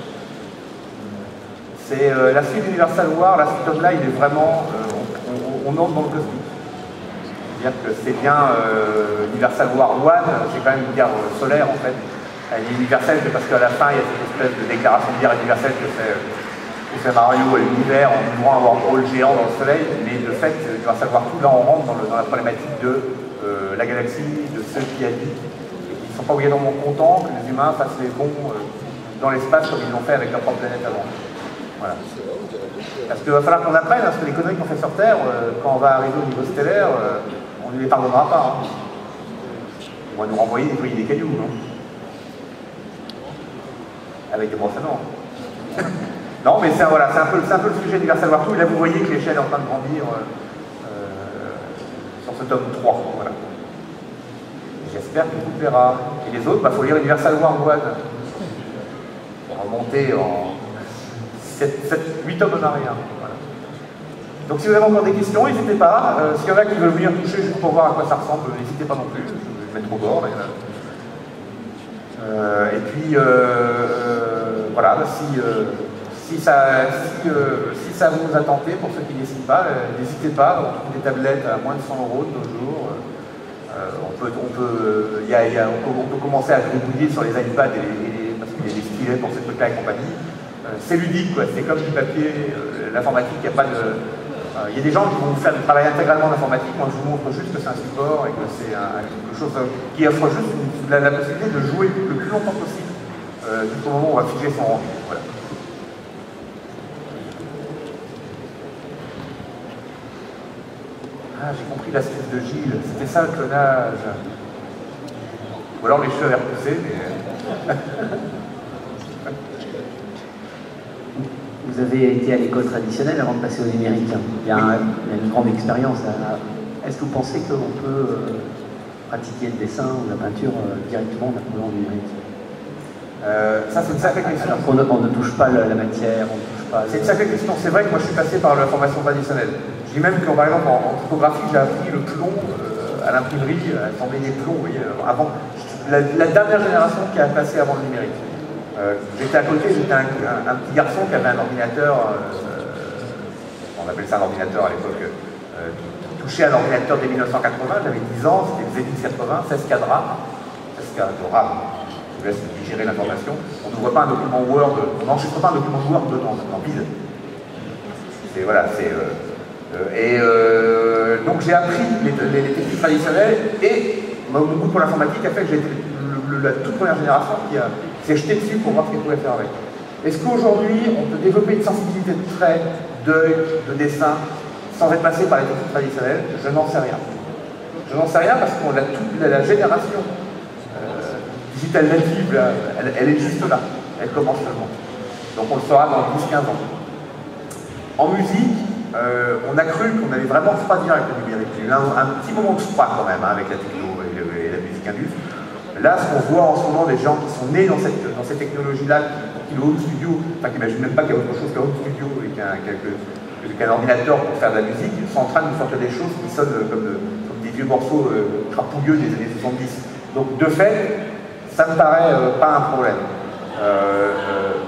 Speaker 2: C'est la suite d'Universal War, la suite tome là, il est vraiment... on entre dans le cosmique. C'est-à-dire que c'est bien Universal War 1, c'est quand même une guerre solaire en fait. Elle est universelle parce qu'à la fin, il y a cette espèce de déclaration de guerre universelle que fait Mario à l'univers en ouvrant un wormhole géant dans le soleil, mais de fait, tu vas savoir tout, là on rentre dans la problématique de la galaxie, de ceux qui habitent, et qui ne sont pas obligatoirement contents que les humains fassent les bons dans l'espace comme ils l'ont fait avec leur propre planète avant. Voilà. Parce qu'il va falloir qu'on apprenne, parce que les conneries qu'on fait sur Terre, quand on va arriver au niveau stellaire, on ne les pardonnera pas. Hein. On va nous renvoyer des cailloux. Hein. Avec des brosses à dents. Non, mais c'est voilà, un peu le sujet d'Universal War 2. Là, vous voyez que l'échelle est en train de grandir sur ce tome 3. Voilà. J'espère qu'il vous plaira. Et les autres, il faut lire Universal War 1. Pour remonter en 8 tomes en arrière. Voilà. Donc, si vous avez encore des questions, n'hésitez pas. S'il y en a qui veulent venir toucher juste pour voir à quoi ça ressemble, n'hésitez pas non plus. Je vais mettre au bord. Et puis, voilà, si ça vous a tenté, pour ceux qui ne décident pas, n'hésitez pas, on trouve des tablettes à moins de 100 € de nos jours. On peut commencer à gribouiller sur les iPads parce qu'il y a des stylets pour ces trucs-là et compagnie. C'est ludique, quoi. C'est comme du papier, l'informatique, il n'y a pas de... Il y a des gens qui vont vous faire du travail intégralement d'informatique, moi je vous montre juste que c'est un support et que c'est quelque chose qui offre juste la possibilité de jouer le plus longtemps possible jusqu'au moment où on va figer son rendu. Voilà. Ah, j'ai compris l'astuce de Gilles, c'était ça le clonage. Ou alors les cheveux avaient repoussé, mais...
Speaker 6: Vous avez été à l'école traditionnelle avant de passer au numérique. Il y a une grande expérience. Est-ce que vous pensez qu'on peut pratiquer le dessin ou la peinture directement en apprenant le numérique?
Speaker 2: Ça, c'est une sacrée question.
Speaker 6: Alors qu'on ne touche pas la matière, on ne touche pas...
Speaker 2: C'est une sacrée question. C'est vrai que moi, je suis passé par la formation traditionnelle. Je dis même que, par exemple, en typographie, j'ai appris le plomb à l'imprimerie, à assembler des plombs. Vous voyez, avant, la dernière génération qui a passé avant le numérique. J'étais à côté, j'étais un petit garçon qui avait un ordinateur, on appelait ça un ordinateur à l'époque, qui touchait à l'ordinateur dès 1980, j'avais 10 ans, c'était le ZX80, 16 K de RAM, 16 K de RAM, je vous laisse digérer l'information. On n'ouvre pas un document Word, on n'enregistre pas un document Word dedans, en vide. Et voilà, donc j'ai appris les techniques traditionnelles et mon goût pour l'informatique a fait que j'ai été la toute première génération qui s'est jetée dessus pour voir ce qu'elle pouvait faire avec. Est-ce qu'aujourd'hui, on peut développer une sensibilité de trait, d'œil, de dessin, sans être passé par les techniques traditionnelles? Je n'en sais rien. Je n'en sais rien parce qu'on a toute la génération digital native, là, elle est juste là, elle commence seulement. Donc on le saura dans 10-15 ans. En musique, on a cru qu'on allait vraiment refroidir avec le numérique. Il y a eu un petit moment de froid quand même, hein, avec la techno et la musique indus. Là, ce qu'on voit en ce moment, des gens qui sont nés dans cette technologie-là, qui le home studio, enfin qui n'imaginent même pas qu'il y a autre chose qu'un home studio et qu'un ordinateur pour faire de la musique, ils sont en train de nous sortir des choses qui sonnent comme des vieux morceaux crapouilleux des années 70. Donc de fait, ça me paraît pas un problème.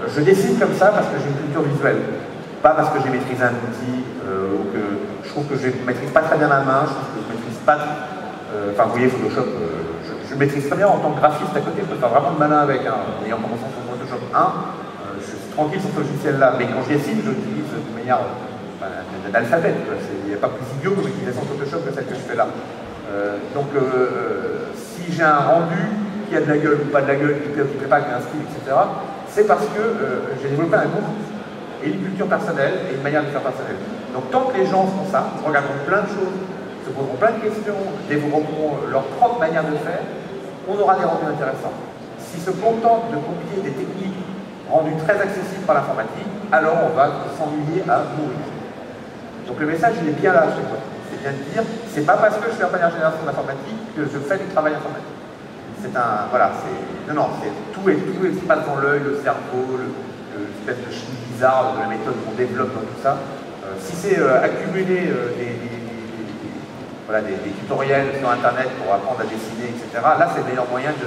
Speaker 2: Je dessine comme ça parce que j'ai une culture visuelle, pas parce que j'ai maîtrisé un outil ou que je trouve que je ne maîtrise pas très bien la main, je trouve que je ne maîtrise pas. Enfin, vous voyez, Photoshop, je maîtrise très bien en tant que graphiste à côté, je peux faire vraiment de malin avec, en ayant commencé sur Photoshop 1, je suis tranquille sur ce logiciel-là, mais quand je dessine, je l'utilise de manière d'alphabet, il n'y a pas plus idiot que l'utilisation de Photoshop que celle que je fais là. Donc, si j'ai un rendu qui a de la gueule ou pas de la gueule, qui plaît pas, qui a un style, etc., c'est parce que j'ai développé un goût et une culture personnelle et une manière de faire personnelle. Donc tant que les gens font ça, regarderont plein de choses, se poseront plein de questions, développeront leur propre manière de faire, on aura des rendus intéressants. S'ils se contentent de copier des techniques rendues très accessibles par l'informatique, alors on va s'ennuyer à mourir. Donc le message, il est bien là chez moi. C'est bien de dire, c'est pas parce que je suis en première génération d'informatique que je fais du travail informatique. C'est un, voilà, non, tout se passe dans l'œil, le cerveau, l'espèce de chimie bizarre de la méthode qu'on développe dans tout ça. Si c'est accumuler des tutoriels sur Internet pour apprendre à dessiner, etc., là c'est le meilleur moyen de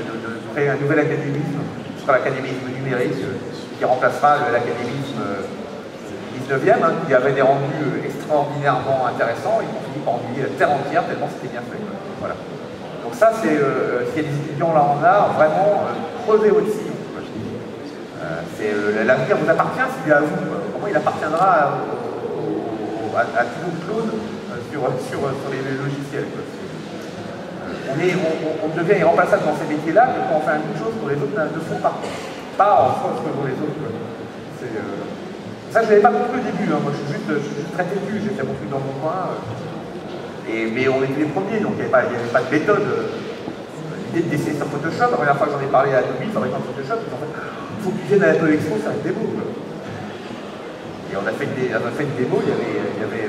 Speaker 2: créer un nouvel académisme, ce sera l'académisme numérique, qui remplacera l'académisme du 19e, hein, qui avait des rendus extraordinairement intéressants et qui ont fini par ennuyer la terre entière tellement c'était bien fait. Voilà. Donc ça, c'est, s'il y a des étudiants là en art, vraiment, creusez votre sillon. L'avenir vous appartient, s'il est à vous. Comment il appartiendra à tous vos clones sur les logiciels. On devient irremplaçable dans ces métiers-là, mais quand on fait une chose pour les autres ne font pas. Pas en France que pour les autres. Ça, je ne l'avais pas compris au début. Hein. Moi, je suis juste très têtu, j'ai fait mon truc dans mon coin. Mais on était les premiers, donc il n'y avait pas de méthode. L'idée de dessiner sur Photoshop, la première fois que j'en ai parlé à Adobe, fabricant de Photoshop, ils ont fait il faut qu'ils viennent à l'Apple Expo faire une démo. Et on a fait une démo, il y avait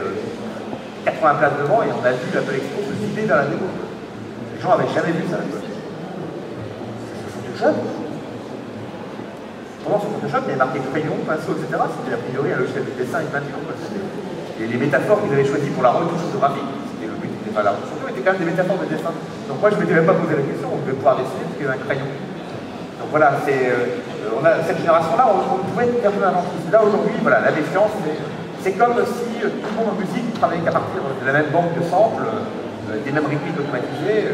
Speaker 2: 80 places devant et on a vu l'Apple Expo se vider vers la démo. Les gens n'avaient jamais vu ça. C'est Photoshop. Pendant sur Photoshop, il y avait marqué crayon, pinceau, etc. C'était a priori un logiciel de dessin et de peinture. Et les métaphores qu'ils avaient choisies pour la retouche photographique, le but n'était pas la retouche photo, était quand même des métaphores de dessin. Donc moi je ne m'étais même pas posé la question, on devait pouvoir dessiner parce qu'il y avait un crayon. Donc voilà, cette génération-là, on pouvait être personne inventiste. Là aujourd'hui, voilà, la défiance, c'est comme si tout le monde en musique travaillait qu'à partir de la même banque de samples, des mêmes rythmiques automatisées.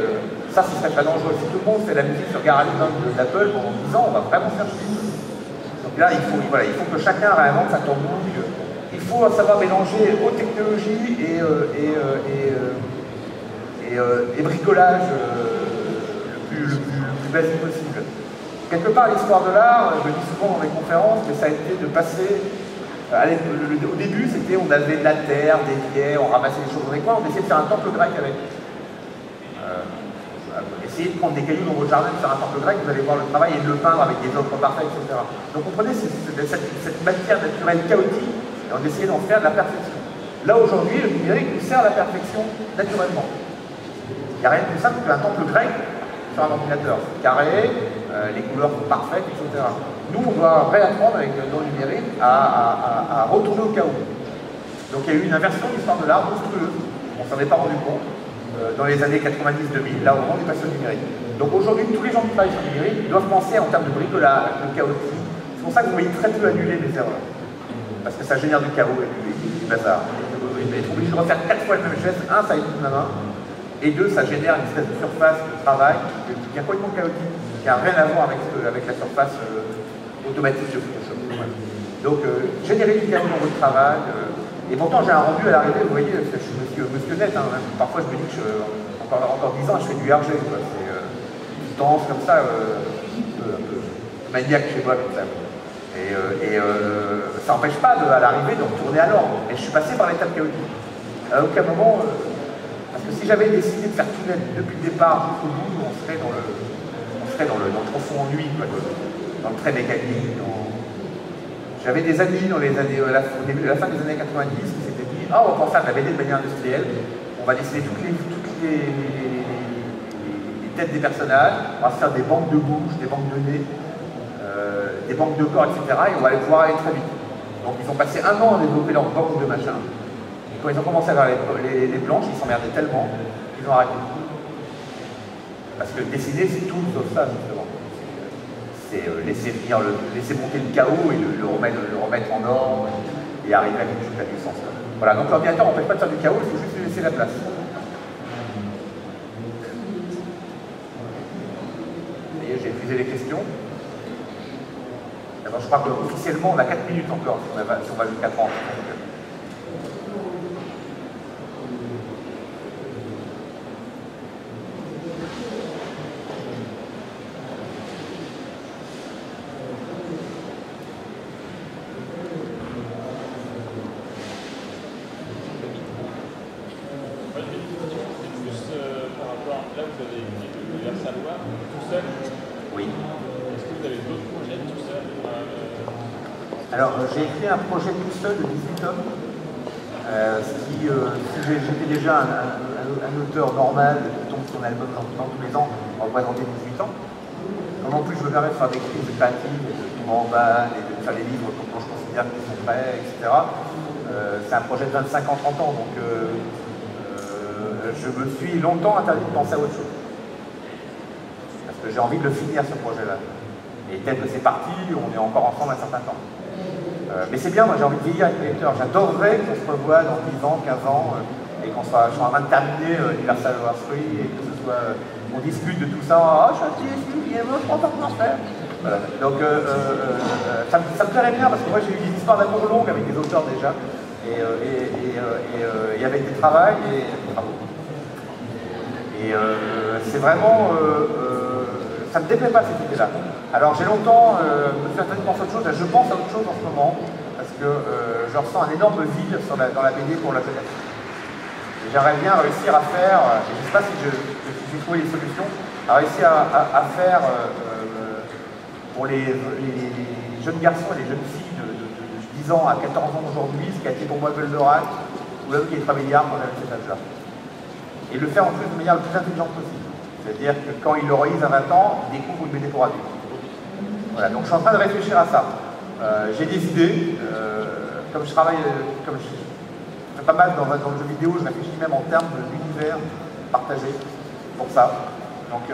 Speaker 2: Ça, ce serait pas dangereux. Si tout le monde fait la musique sur Garage d'Apple pendant 10 ans, on va vraiment se faire chier. Donc là, il faut que chacun réinvente sa tambouille. Il faut savoir mélanger haute technologie et bricolage le plus basique possible. Quelque part, l'histoire de l'art, je le dis souvent dans les conférences, mais ça a été de passer... au début, c'était on avait de la terre, des pierres, on ramassait des choses dans les coins, on essayait de faire un temple grec avec. Essayez de prendre des cailloux dans votre jardin, de faire un temple grec, vous allez voir le travail et de le peindre avec des œuvres parfaites, etc. Donc on prenait cette matière naturelle chaotique et on essayait d'en faire de la perfection. Là aujourd'hui, le numérique nous sert à la perfection naturellement. Il n'y a rien de plus simple qu'un temple grec sur un ordinateur. C'est carré, les couleurs sont parfaites, etc. Nous, on doit réapprendre avec le numérique à retourner au chaos. Donc il y a eu une inversion de l'histoire de l'art monstrueuse. On ne s'en est pas rendu compte dans les années 90-2000, là où on est passé au numérique. Donc aujourd'hui, tous les gens qui travaillent sur le numérique doivent penser en termes de bricolage, de chaotique. C'est pour ça que vous voyez très peu annuler les erreurs. Parce que ça génère du chaos et du bazar. Être obligé de refaire 4 fois le même geste, un, ça écoute la main, et deux, ça génère une espèce de surface de travail qui est complètement chaotique, qui n'a rien à voir avec la surface automatique de Photoshop. Voilà. Donc, générer du chaos dans votre travail, et pourtant j'ai un rendu à l'arrivée, vous voyez, je suis monsieur net, hein, parfois je me dis que encore 10 ans, je fais du RG, une tendance comme ça, un peu maniaque chez moi, comme ça. Et ça n'empêche pas à l'arrivée de retourner à l'ordre. Et je suis passé par l'étape chaotique. À aucun moment, parce que si j'avais décidé de faire tout net depuis le départ jusqu'au bout, on serait serait dans le profond ennui, quoi, dans le trait mécanique. J'avais des amis dans les années, la fin des années 90 qui s'étaient dit « Ah, on va faire de la BD de manière industrielle, on va dessiner toutes les têtes des personnages, on va se faire des banques de bouches, des banques de nez, des banques de corps, etc. et on va pouvoir aller très vite. » Donc ils ont passé 1 an à développer leur banque de machin. Et quand ils ont commencé à faire les planches, ils s'emmerdaient tellement qu'ils ont arrêté. Parce que dessiner, c'est tout sauf ça, justement. C'est laisser monter le chaos et le remettre en ordre et arriver à quelque chose qui a du sens. Voilà, donc l'ordinateur n'empêche pas de faire du chaos, il faut juste lui laisser la place. Et j'ai épuisé les questions. Alors, je crois qu'officiellement, on a 4 minutes encore si on va jusqu'à 30. Alors, j'ai écrit un projet tout seul de 18 tomes. Si j'étais déjà un auteur normal qui tombe sur un album dans tous les ans, on représentait 18 ans. Non plus, je me permets de faire des crises créatives, de tomber en bas, et de faire des livres quand je considère qu'ils sont prêts, etc. C'est un projet de 25 ans, 30 ans, donc je me suis longtemps interdit de penser à autre chose. Parce que j'ai envie de le finir, ce projet-là. Et tel que c'est parti, on est encore ensemble un certain temps. Mais c'est bien, moi j'ai envie de vieillir avec les lecteurs. J'adorerais qu'on se revoie dans 10 ans, 15 ans, et qu'on soit en train de terminer Universal War 3, et que ce soit, on discute de tout ça. Ah, je suis un petit, je crois pas comment faire. Voilà. Donc ça me plairait bien, parce que moi j'ai eu des histoires d'amour longues avec des auteurs déjà, et avec des travaux, et c'est vraiment... ça ne me déplaît pas cette idée-là. Alors j'ai longtemps me fait interdit de penser à autre chose, je pense à autre chose en ce moment, parce que je ressens un énorme vide dans la BD pour la jeunesse. J'aimerais bien réussir à faire, et je ne sais pas si j'ai trouvé des solutions, à réussir à faire pour les jeunes garçons et les jeunes filles de 10 ans à 14 ans aujourd'hui, ce qui a été pour moi Goldorak, ou l'homme qui est 3 milliards quand on avait cet âge-là. Et le faire en plus de manière le plus intelligente possible. C'est-à-dire que quand il l'aurait à 20 ans, il découvre une BD pour adultes. Voilà, donc je suis en train de réfléchir à ça. J'ai des idées, comme je travaille, comme je fais pas mal dans le jeu vidéo, je réfléchis même en termes d'univers partagé pour ça. Donc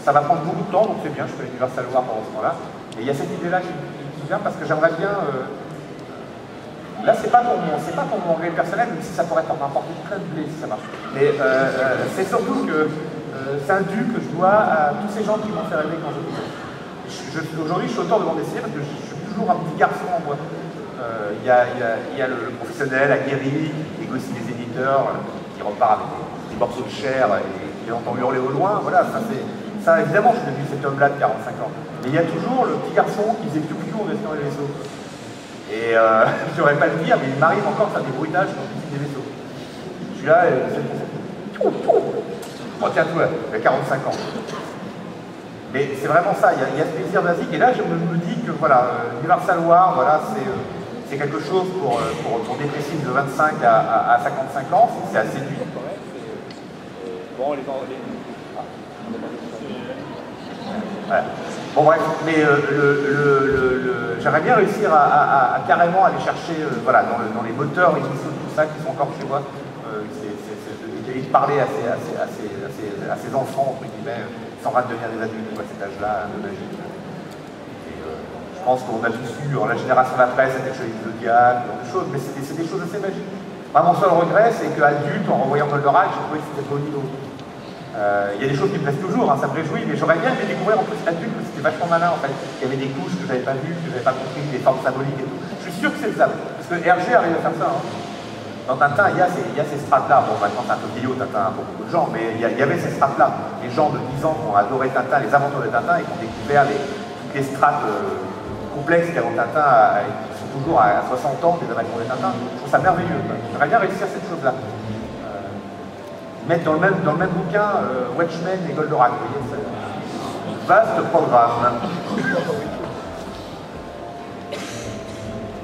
Speaker 2: ça va prendre beaucoup de temps, donc c'est bien, je fais l'Universal War pendant ce temps-là. Et il y a cette idée-là qui vient parce que j'aimerais bien... là, c'est pas pour mon réel personnel, même si ça pourrait m'apporter plein de blé si ça marche. Mais c'est surtout que c'est un dû que je dois à tous ces gens qui m'ont fait rêver quand j'étais petit. Aujourd'hui, je suis auteur de bande dessinée parce que je suis toujours un petit garçon en moi. Il y a le professionnel aguerri qui négocie les éditeurs, qui repart avec des morceaux de chair et qui entend hurler au loin. Voilà, ça évidemment, je suis devenu cet homme-là de 45 ans. Mais il y a toujours le petit garçon qui faisait piou-piou en dessinant les vaisseaux. Et je n'aurais pas le dire, mais il m'arrive encore de faire des bruitages quand je dessine des vaisseaux. Je suis là, bon, tiens-toi, il a 45 ans. Mais c'est vraiment ça, il y a ce plaisir basique. Et là, je me dis que voilà, Universal War, voilà, c'est quelque chose pour des précises de 25 à 55 ans, c'est assez dur. Bon, voilà. Bon bref, mais j'aimerais bien réussir à carrément aller chercher voilà, dans les moteurs initiaux, tout ça, qui sont encore chez moi, et de parler à ces enfants, entre guillemets, sans en train de devenir des adultes à cet âge-là, de magique. Et je pense qu'on a tous eu, la génération d'après, c'était le Chevalier du Zodiac, ce genre de choses, mais c'est des choses assez magiques. Moi, mon seul regret, c'est qu'adulte, en revoyant Goldorak, j'ai trouvé que c'était pas au niveau. Il y a des choses qui me plaisent toujours, hein, ça me réjouit, mais j'aurais bien aimé découvrir en plus adulte, parce que c'était vachement malin en fait. Il y avait des couches que j'avais pas vues, que j'avais pas compris, des formes symboliques et tout. Je suis sûr que c'est faisable, parce que Hergé arrive à faire ça. Hein. Dans Tintin, il y a ces strates-là. Bon, maintenant c'est un peu vieillot, Tintin pour beaucoup de gens, mais il y avait ces strates-là. Les gens de 10 ans qui ont adoré Tintin, les aventures de Tintin, et qui ont découvert toutes les strates complexes qu'avant Tintin, qui sont toujours à 60 ans des aventures de Tintin. Je trouve ça merveilleux. J'aimerais bien réussir cette chose-là. Mettre dans le même bouquin Watchmen et Goldorak, vous voyez, vaste programme.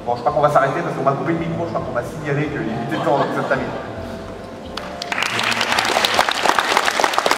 Speaker 2: Bon, je crois qu'on va s'arrêter parce qu'on m'a coupé le micro, je crois qu'on m'a signalé qu'il était temps que ça se termine.